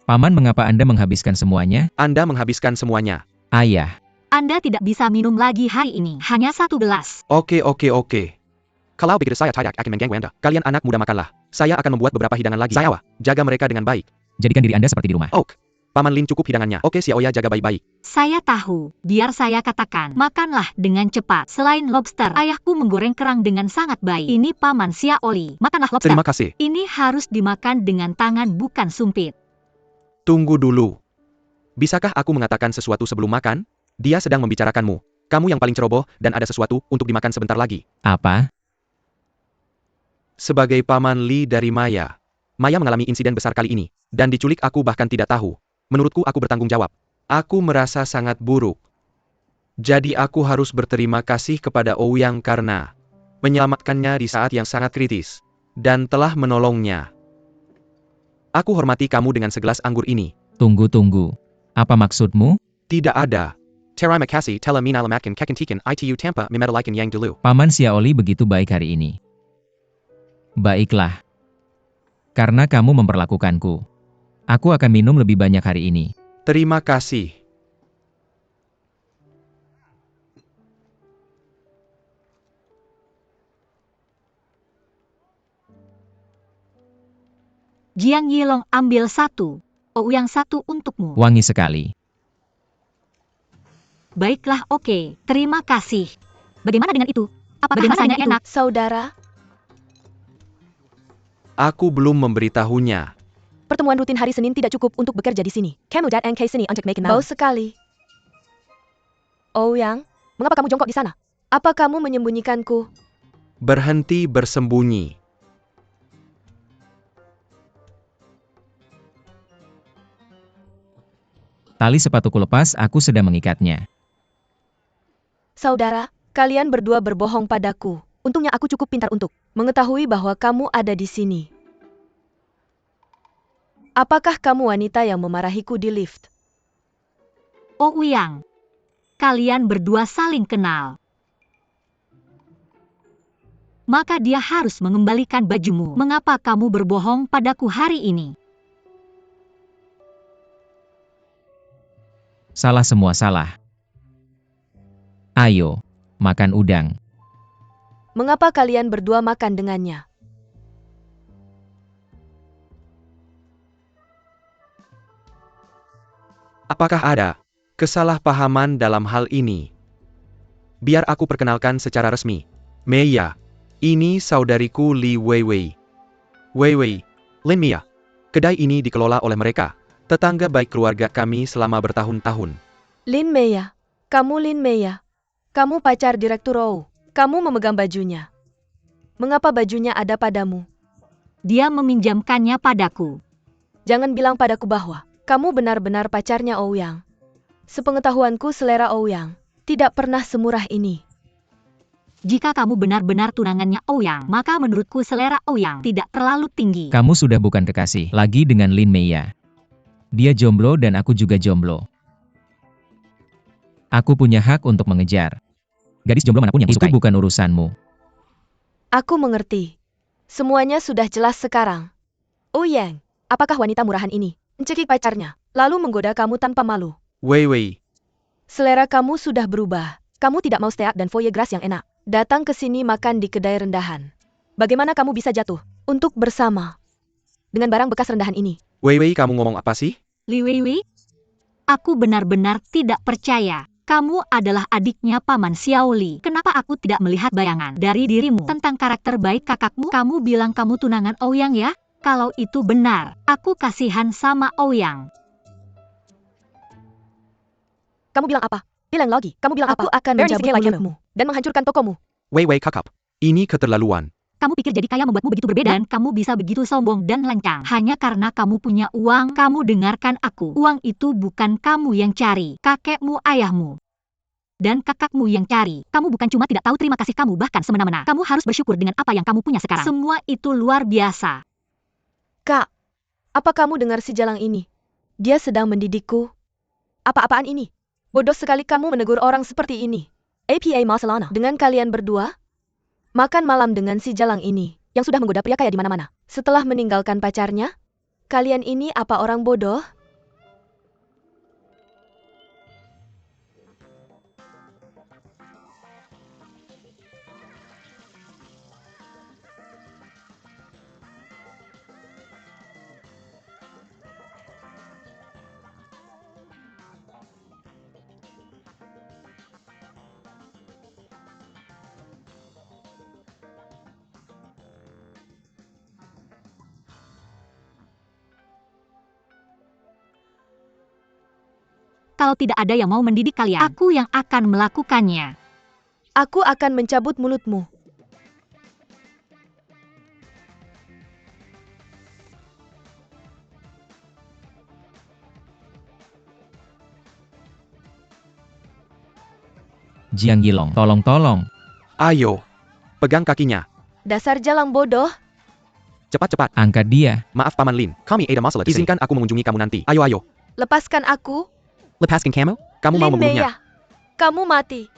Paman, mengapa Anda menghabiskan semuanya? Anda menghabiskan semuanya. Ayah. Anda tidak bisa minum lagi hari ini. Hanya 1 gelas. Oke. Kalau begitu saya tidak akan mengganggu Anda. Kalian anak muda makanlah. Saya akan membuat beberapa hidangan lagi. Zayawa, jaga mereka dengan baik. Jadikan diri Anda seperti di rumah. Oak. Paman Lin cukup hidangannya. Oke, Xiaoya, jaga baik-baik. Saya tahu. Biar saya katakan. Makanlah dengan cepat. Selain lobster, ayahku menggoreng kerang dengan sangat baik. Ini Paman Xiaoli. Makanlah lobster. Terima kasih. Ini harus dimakan dengan tangan, bukan sumpit. Tunggu dulu. Bisakah aku mengatakan sesuatu sebelum makan? Dia sedang membicarakanmu. Kamu yang paling ceroboh dan ada sesuatu untuk dimakan sebentar lagi. Apa? Sebagai Paman Li dari Maya. Maya mengalami insiden besar kali ini. Dan diculik, aku bahkan tidak tahu. Menurutku aku bertanggung jawab. Aku merasa sangat buruk. Jadi aku harus berterima kasih kepada Ouyang karena menyelamatkannya di saat yang sangat kritis. Dan telah menolongnya. Aku hormati kamu dengan segelas anggur ini. Tunggu. Apa maksudmu? Tidak ada. Terai makasih telah menyelamatkan kecantikan itu tanpa memedalikan yang dulu. Paman Xiaoli begitu baik hari ini. Baiklah. Karena kamu memperlakukanku. Aku akan minum lebih banyak hari ini. Terima kasih. Jiang Yilong, ambil 1. Ouyang 1 untukmu. Wangi sekali. Baiklah, oke. Terima kasih. Bagaimana dengan itu? Apakah Bagaimana rasanya dengan itu, enak? saudara? Aku belum memberitahunya. Pertemuan rutin hari Senin tidak cukup untuk bekerja di sini. Kamu datang ke sini untuk makan malam. Bau sekali. Ouyang, mengapa kamu jongkok di sana? Apa kamu menyembunyikanku? Berhenti bersembunyi. Tali sepatuku lepas, aku sedang mengikatnya. Saudara, kalian berdua berbohong padaku. Untungnya aku cukup pintar untuk mengetahui bahwa kamu ada di sini. Apakah kamu wanita yang memarahiku di lift? Ouyang, kalian berdua saling kenal. Maka dia harus mengembalikan bajumu. Mengapa kamu berbohong padaku hari ini? Salah semua salah. Ayo, makan udang. Mengapa kalian berdua makan dengannya? Apakah ada kesalahpahaman dalam hal ini? Biar aku perkenalkan secara resmi. Meiya, ini saudariku Li Weiwei. Weiwei, Lin Mia. Kedai ini dikelola oleh mereka, tetangga baik keluarga kami selama bertahun-tahun. Lin Meiya. Kamu Lin Meiya. Kamu pacar Direktur Rou. Kamu memegang bajunya. Mengapa bajunya ada padamu? Dia meminjamkannya padaku. Jangan bilang padaku bahwa kamu benar-benar pacarnya Ouyang. Sepengetahuanku selera Ouyang tidak pernah semurah ini. Jika kamu benar-benar tunangannya Ouyang, maka menurutku selera Ouyang tidak terlalu tinggi. Kamu sudah bukan kekasih lagi dengan Lin Meiya. Dia jomblo dan aku juga jomblo. Aku punya hak untuk mengejar gadis jomblo manapun yang kusukai. Itu bukan urusanmu. Aku mengerti. Semuanya sudah jelas sekarang. Ouyang, apakah wanita murahan ini mencekik pacarnya, lalu menggoda kamu tanpa malu? Weiwei, Selera kamu sudah berubah. Kamu tidak mau steak dan foie gras yang enak. Datang ke sini makan di kedai rendahan. Bagaimana kamu bisa jatuh untuk bersama dengan barang bekas rendahan ini? Weiwei kamu ngomong apa sih? Li Weiwei, aku benar-benar tidak percaya. Kamu adalah adiknya Paman Xiaoli. Kenapa aku tidak melihat bayangan dari dirimu tentang karakter baik kakakmu? Kamu bilang kamu tunangan Ouyang ya? Kalau itu benar, aku kasihan sama Ouyang. Kamu bilang apa? Bilang lagi. Kamu bilang apa? Aku akan mencabut mulutmu dan menghancurkan tokomu. Weiwei kakap. Ini keterlaluan. Kamu pikir jadi kaya membuatmu begitu berbeda? Dan kamu bisa begitu sombong dan lancang. Hanya karena kamu punya uang, kamu dengarkan aku. Uang itu bukan kamu yang cari. Kakekmu, ayahmu. Dan kakakmu yang cari. Kamu bukan cuma tidak tahu terima kasih kamu, bahkan semena-mena. Kamu harus bersyukur dengan apa yang kamu punya sekarang. Semua itu luar biasa. Kak, apa kamu dengar si Jalang ini? Dia sedang mendidikku. Apa-apaan ini? Bodoh sekali kamu menegur orang seperti ini. APA Masalana. Dengan kalian berdua? Makan malam dengan si Jalang ini, yang sudah menggoda pria kaya di mana-mana. Setelah meninggalkan pacarnya? Kalian ini apa orang bodoh? Kalau tidak ada yang mau mendidik kalian, aku yang akan melakukannya. Aku akan mencabut mulutmu. Jiang Yilong, tolong. Ayo, pegang kakinya. Dasar Jalang bodoh. Cepat-cepat. Angkat dia. Maaf Paman Lin, kami ada masalah. Izinkan aku mengunjungi kamu nanti. Ayo. Lepaskan aku. Lepaskan kamu? Kamu mau Lin membunuhnya? Meiya, kamu mati.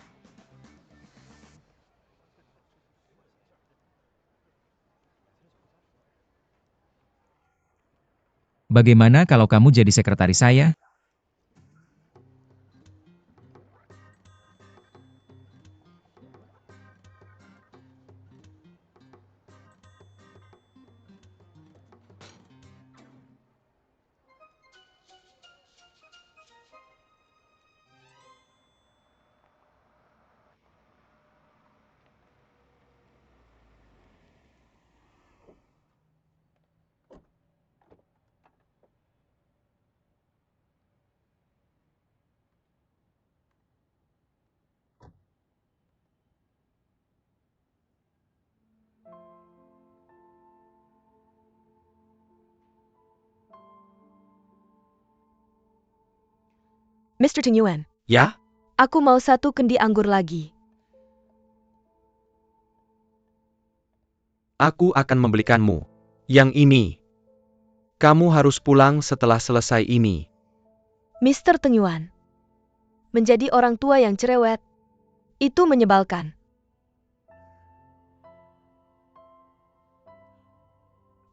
Bagaimana kalau kamu jadi sekretaris saya? Mr. Cheng Yuan, Ya? aku mau 1 kendi anggur lagi. Aku akan membelikanmu. Yang ini. Kamu harus pulang setelah selesai ini. Mr. Teng Yuan. Menjadi orang tua yang cerewet. Itu menyebalkan.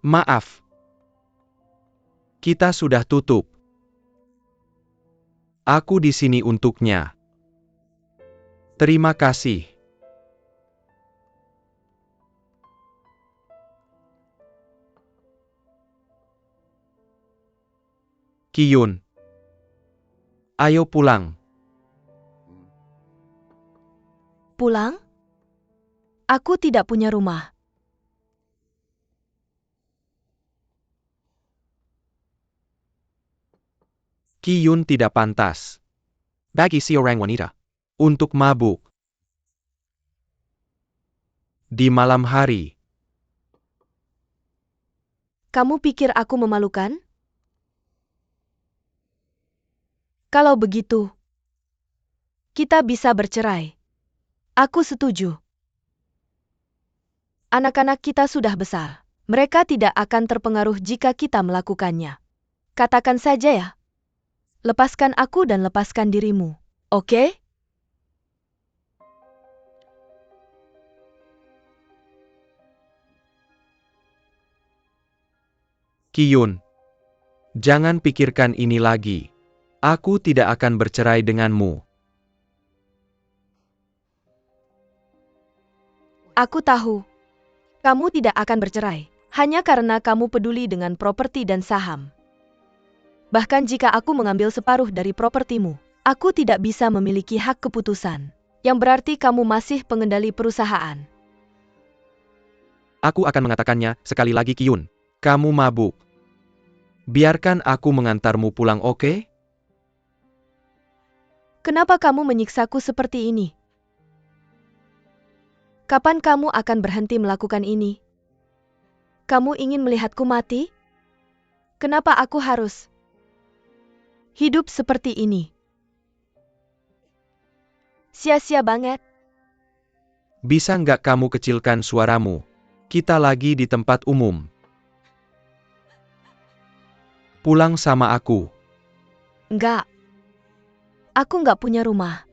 Maaf. Kita sudah tutup. Aku di sini untuknya. Terima kasih. Kiyun. Ayo pulang. Pulang? Aku tidak punya rumah. Kiyun tidak pantas. Bagi seorang wanita. Untuk mabuk. Di malam hari. Kamu pikir aku memalukan? Kalau begitu, kita bisa bercerai. Aku setuju. Anak-anak kita sudah besar. Mereka tidak akan terpengaruh jika kita melakukannya. Katakan saja ya. Lepaskan aku dan lepaskan dirimu. Oke? Kiyun. Jangan pikirkan ini lagi. Aku tidak akan bercerai denganmu. Aku tahu. Kamu tidak akan bercerai. Hanya karena kamu peduli dengan properti dan saham. Bahkan jika aku mengambil separuh dari propertimu, aku tidak bisa memiliki hak keputusan. Yang berarti kamu masih pengendali perusahaan. Aku akan mengatakannya sekali lagi Kiyun. Kamu mabuk. Biarkan aku mengantarmu pulang, oke? Kenapa kamu menyiksaku seperti ini? Kapan kamu akan berhenti melakukan ini? Kamu ingin melihatku mati? Kenapa aku harus hidup seperti ini? Sia-sia banget. Bisa nggak kamu kecilkan suaramu? Kita lagi di tempat umum. Pulang sama aku. Enggak. Aku nggak punya rumah.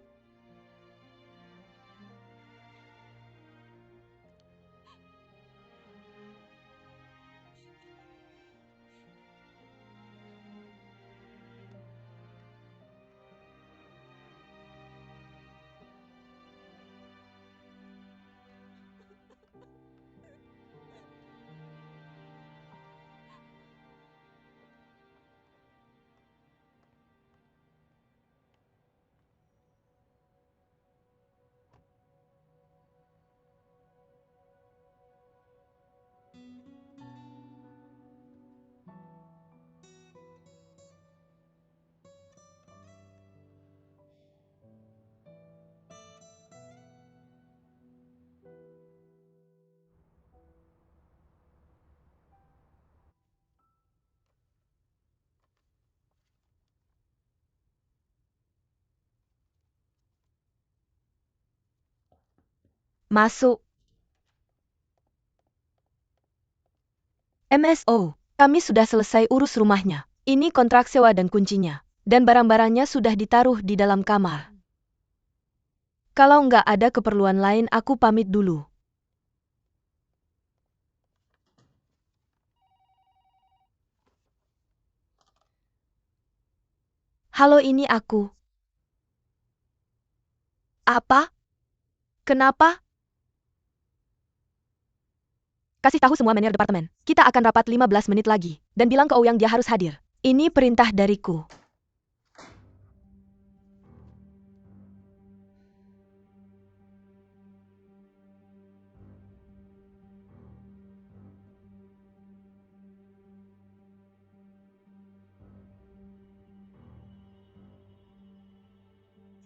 Masuk. MSO, kami sudah selesai urus rumahnya. Ini kontrak sewa dan kuncinya. Dan barang-barangnya sudah ditaruh di dalam kamar. Kalau nggak ada keperluan lain, aku pamit dulu. Halo, ini aku. Apa? Kenapa? Kasih tahu semua manajer departemen. Kita akan rapat 15 menit lagi. Dan bilang ke Ouyang dia harus hadir. Ini perintah dariku.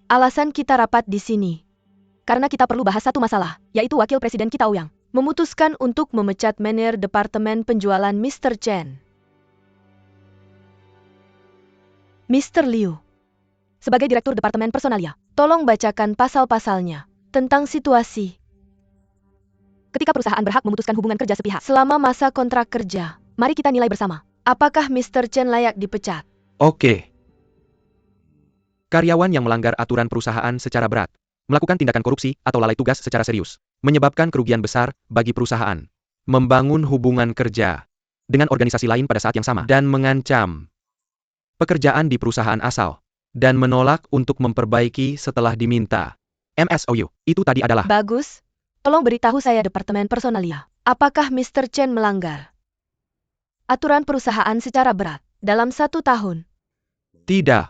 Alasan kita rapat di sini. Karena kita perlu bahas satu masalah, yaitu wakil presiden kita Ouyang memutuskan untuk memecat manajer departemen penjualan Mr. Chen. Mr. Liu, Sebagai Direktur Departemen Personalia, tolong bacakan pasal-pasalnya tentang situasi ketika perusahaan berhak memutuskan hubungan kerja sepihak selama masa kontrak kerja. Mari kita nilai bersama. Apakah Mr. Chen layak dipecat? Oke. Karyawan yang melanggar aturan perusahaan secara berat, melakukan tindakan korupsi atau lalai tugas secara serius, menyebabkan kerugian besar bagi perusahaan, membangun hubungan kerja dengan organisasi lain pada saat yang sama, dan mengancam pekerjaan di perusahaan asal, dan menolak untuk memperbaiki setelah diminta. MSOU, itu tadi adalah... Bagus. Tolong beritahu saya Departemen Personalia. Apakah Mr. Chen melanggar aturan perusahaan secara berat dalam 1 tahun? Tidak.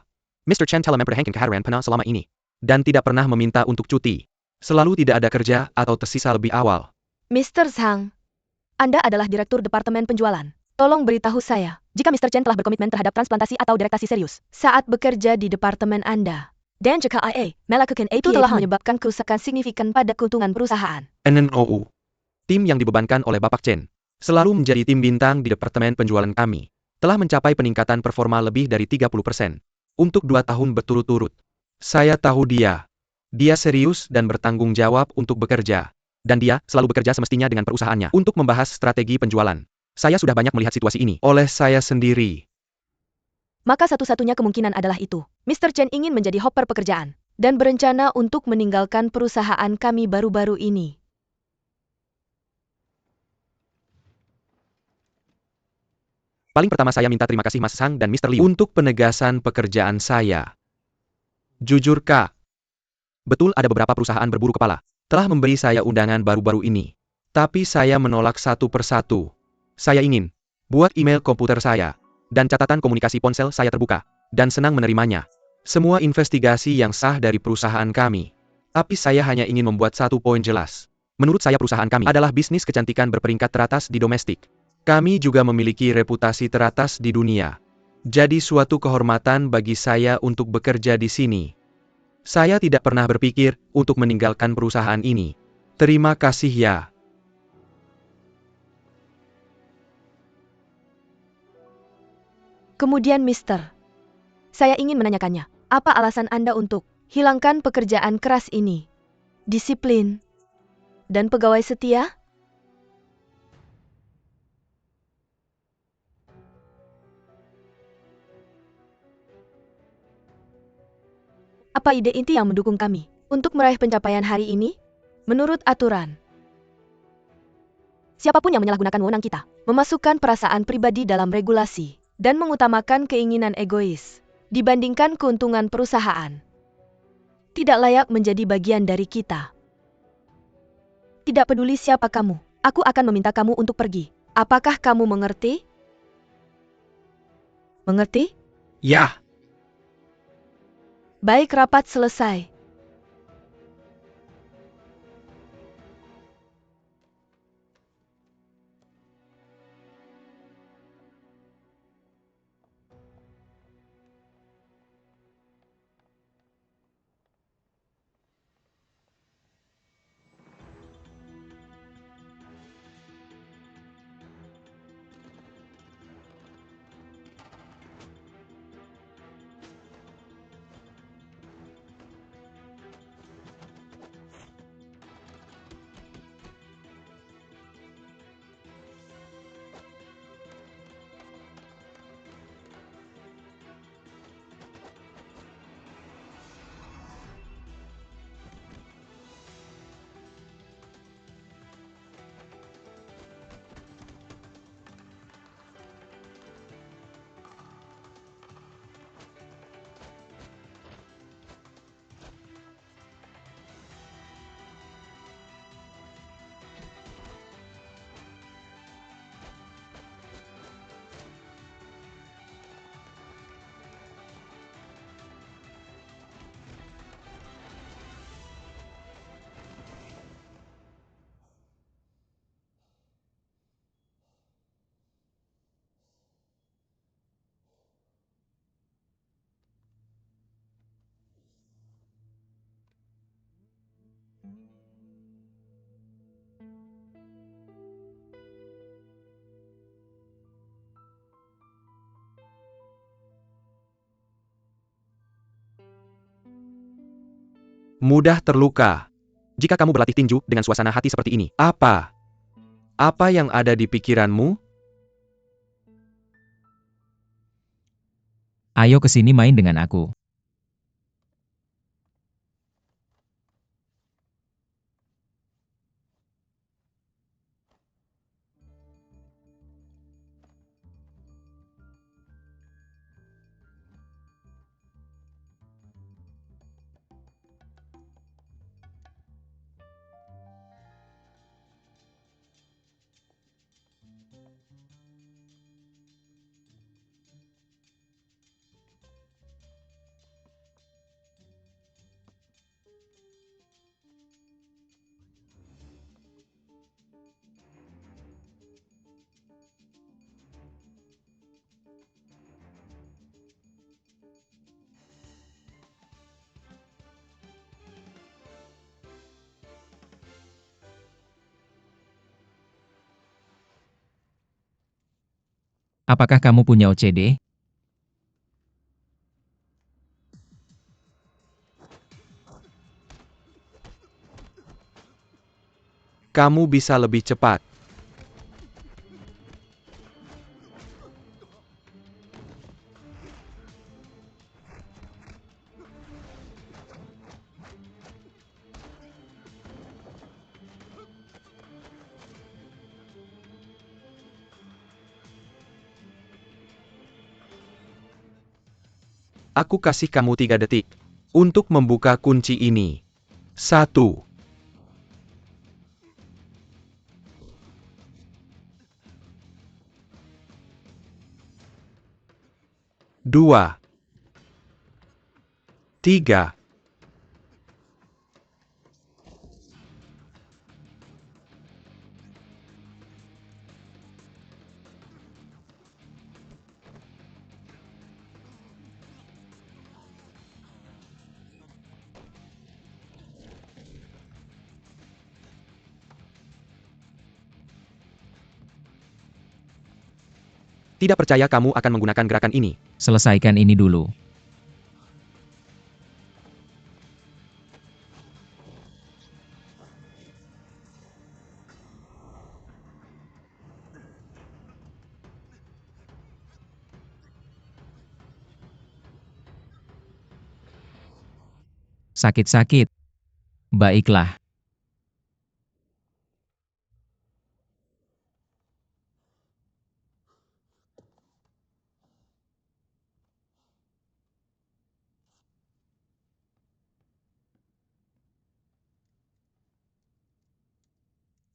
Mr. Chen telah memperhatikan kehadiran Pena selama ini, dan tidak pernah meminta untuk cuti. Selalu tidak ada kerja atau tersisa lebih awal. Mr. Zhang, Anda adalah Direktur Departemen Penjualan. Tolong beritahu saya, jika Mr. Chen telah berkomitmen terhadap transplantasi atau direktasi serius saat bekerja di departemen Anda, dan jika IA melakukan APA itu telah menyebabkan kerusakan signifikan pada keuntungan perusahaan. NNOU. Tim yang dibebankan oleh Bapak Chen, selalu menjadi tim bintang di departemen penjualan kami, telah mencapai peningkatan performa lebih dari 30% untuk 2 tahun berturut-turut. Saya tahu dia. Dia serius dan bertanggung jawab untuk bekerja. Dan dia selalu bekerja semestinya dengan perusahaannya untuk membahas strategi penjualan. Saya sudah banyak melihat situasi ini oleh saya sendiri. Maka satu-satunya kemungkinan adalah itu. Mr. Chen ingin menjadi hopper pekerjaan dan berencana untuk meninggalkan perusahaan kami baru-baru ini. Paling pertama saya minta terima kasih Mas Sang dan Mr. Liu untuk penegasan pekerjaan saya. Jujur Kak, betul ada beberapa perusahaan berburu kepala telah memberi saya undangan baru-baru ini. Tapi saya menolak satu persatu. Saya ingin buat email komputer saya dan catatan komunikasi ponsel saya terbuka dan senang menerimanya. Semua investigasi yang sah dari perusahaan kami. Tapi saya hanya ingin membuat satu poin jelas. Menurut saya perusahaan kami adalah bisnis kecantikan berperingkat teratas di domestik. Kami juga memiliki reputasi teratas di dunia. Jadi suatu kehormatan bagi saya untuk bekerja di sini. Saya tidak pernah berpikir untuk meninggalkan perusahaan ini. Terima kasih ya. Kemudian Mister, saya ingin menanyakannya, apa alasan Anda untuk hilangkan pekerjaan keras ini? Disiplin dan pegawai setia? Apa ide inti yang mendukung kami untuk meraih pencapaian hari ini? Menurut aturan, siapapun yang menyalahgunakan wewenang kita, memasukkan perasaan pribadi dalam regulasi, dan mengutamakan keinginan egois dibandingkan keuntungan perusahaan, tidak layak menjadi bagian dari kita. Tidak peduli siapa kamu, aku akan meminta kamu untuk pergi. Apakah kamu mengerti? Mengerti? Ya. Baik, rapat selesai. Mudah terluka. Jika kamu berlatih tinju dengan suasana hati seperti ini, apa? Apa yang ada di pikiranmu? Ayo ke sini main dengan aku. Apakah kamu punya OCD? Kamu bisa lebih cepat. Aku kasih kamu 3 detik untuk membuka kunci ini. 1, 2, 3. Tidak percaya kamu akan menggunakan gerakan ini. Selesaikan ini dulu. Sakit-sakit. Baiklah.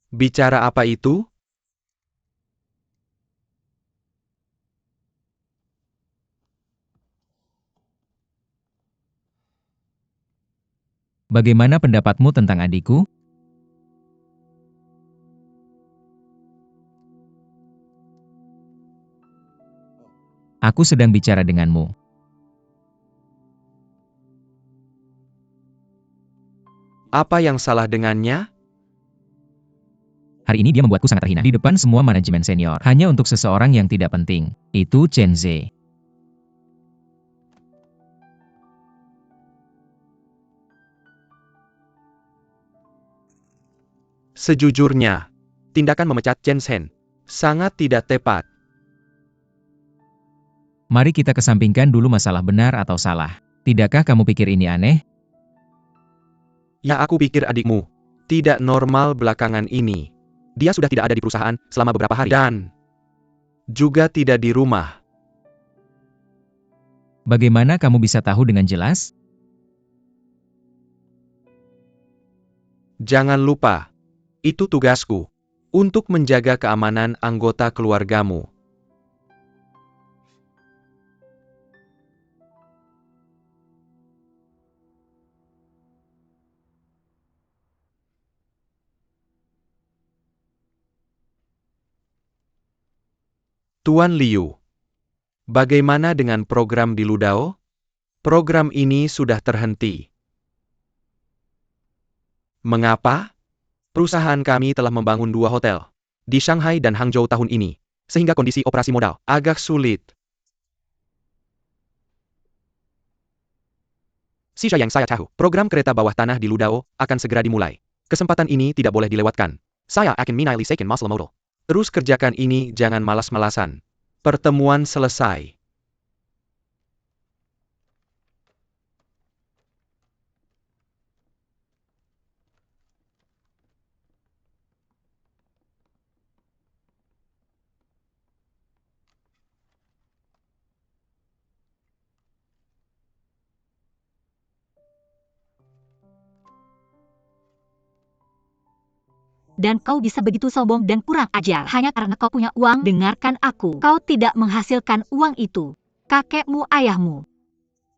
Bicara apa itu? Bagaimana pendapatmu tentang adikku? Aku sedang bicara denganmu. Apa yang salah dengannya? Hari ini dia membuatku sangat terhina di depan semua manajemen senior. Hanya untuk seseorang yang tidak penting. Itu Chen Ze. Sejujurnya, tindakan memecat Chen Zhen sangat tidak tepat. Mari kita kesampingkan dulu masalah benar atau salah. Tidakkah kamu pikir ini aneh? Ya, aku pikir adikmu tidak normal belakangan ini. Dia sudah tidak ada di perusahaan selama beberapa hari dan juga tidak di rumah. Bagaimana kamu bisa tahu dengan jelas? Jangan lupa, itu tugasku untuk menjaga keamanan anggota keluargamu. Tuan Liu, bagaimana dengan program di Ludao? Program ini sudah terhenti. Mengapa? Perusahaan kami telah membangun 2 hotel di Shanghai dan Hangzhou tahun ini, sehingga kondisi operasi modal agak sulit. Si yang saya tahu, program kereta bawah tanah di Ludao akan segera dimulai. Kesempatan ini tidak boleh dilewatkan. Saya akan minai lisekin masalah modal. Terus kerjakan ini, jangan malas-malasan. Pertemuan selesai. Dan kau bisa begitu sombong dan kurang ajar hanya karena kau punya uang. Dengarkan aku. Kau tidak menghasilkan uang itu. Kakekmu, ayahmu,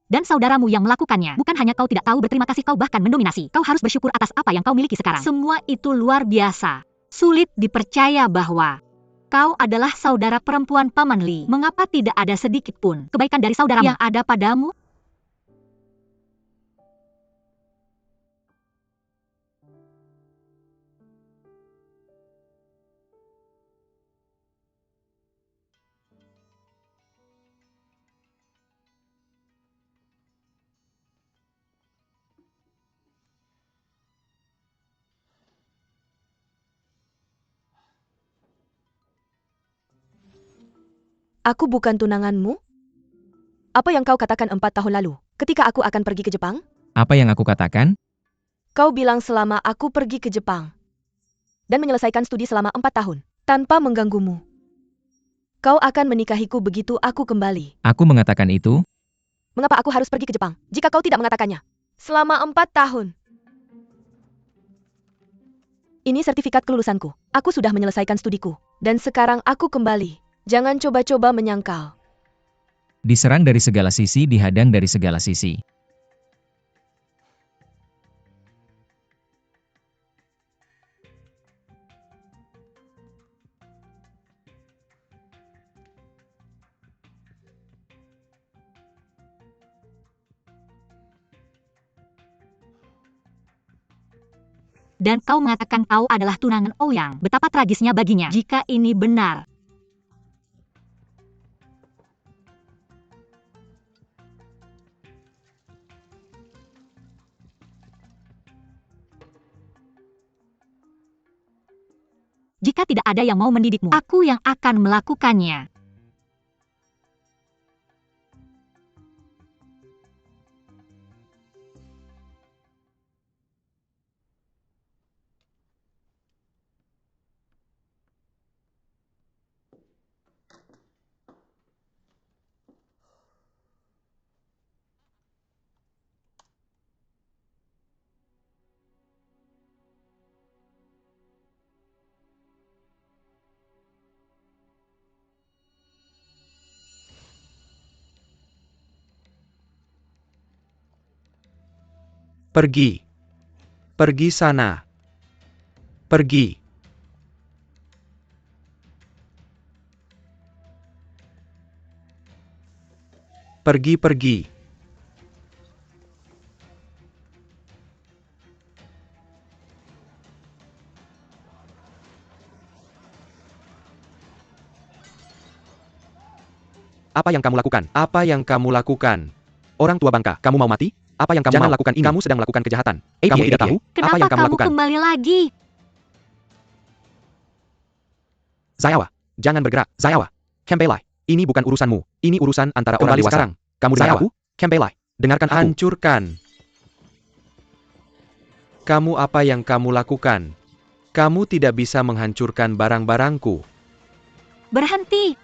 dan saudaramu yang melakukannya. Bukan hanya kau tidak tahu berterima kasih, kau bahkan mendominasi. Kau harus bersyukur atas apa yang kau miliki sekarang. Semua itu luar biasa. Sulit dipercaya bahwa kau adalah saudara perempuan Paman Li. Mengapa tidak ada sedikit pun kebaikan dari saudaramu yang ada padamu? Aku bukan tunanganmu? Apa yang kau katakan 4 tahun lalu, ketika aku akan pergi ke Jepang? Apa yang aku katakan? Kau bilang selama aku pergi ke Jepang dan menyelesaikan studi selama 4 tahun, tanpa mengganggumu, kau akan menikahiku begitu aku kembali. Aku mengatakan itu? Mengapa aku harus pergi ke Jepang, jika kau tidak mengatakannya? Selama 4 tahun. Ini sertifikat kelulusanku. Aku sudah menyelesaikan studiku. Dan sekarang aku kembali. Jangan coba-coba menyangkal. Diserang dari segala sisi, dihadang dari segala sisi. Dan kau mengatakan kau adalah tunangan Ouyang. Betapa tragisnya baginya jika ini benar. Jika tidak ada yang mau mendidikmu, aku yang akan melakukannya. Pergi. Pergi sana. Pergi. Pergi. Apa yang kamu lakukan? Apa yang kamu lakukan? Orang tua bangka, kamu mau mati? Apa yang kamu jangan lakukan ini? Kamu sedang melakukan kejahatan. Kamu tidak tahu? Kenapa apa yang kamu kamu lakukan? kembali lagi? Zayawa, jangan bergerak. Zayawa, kembali. Ini bukan urusanmu. Ini urusan antara orang dewasa. Sekarang. Kamu dengar aku? Kembali. Dengarkan aku. Hancurkan. Kamu apa yang kamu lakukan? Kamu tidak bisa menghancurkan barang-barangku. Berhenti.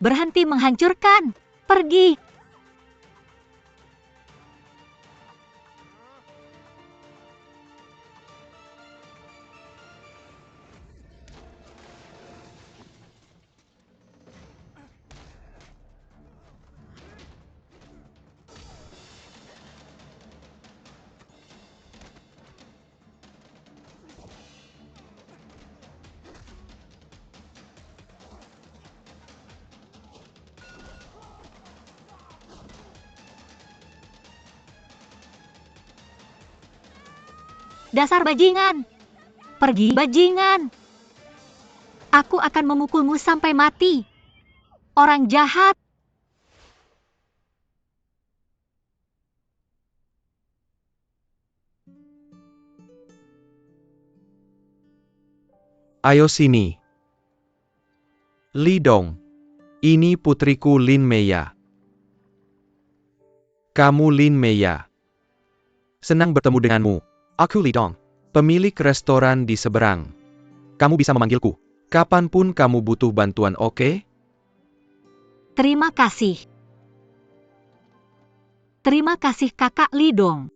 Berhenti menghancurkan. Pergi. Dasar bajingan. Pergi, bajingan. Aku akan memukulmu sampai mati. Orang jahat. Ayo sini. Li Dong. Ini putriku Lin Meya. Kamu Lin Meya. Senang bertemu denganmu. Aku Li Dong, pemilik restoran di seberang. Kamu bisa memanggilku kapanpun kamu butuh bantuan, oke? Terima kasih. Terima kasih Kakak Li Dong.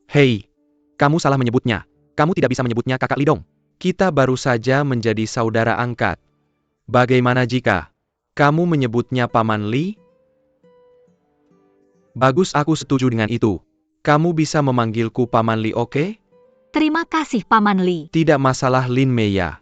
Hei, kamu salah menyebutnya. Kamu tidak bisa menyebutnya Kakak Li Dong. Kita baru saja menjadi saudara angkat. Bagaimana jika kamu menyebutnya Paman Li? Bagus, aku setuju dengan itu. Kamu bisa memanggilku Paman Li, oke? Terima kasih Paman Li. Tidak masalah Lin Meya.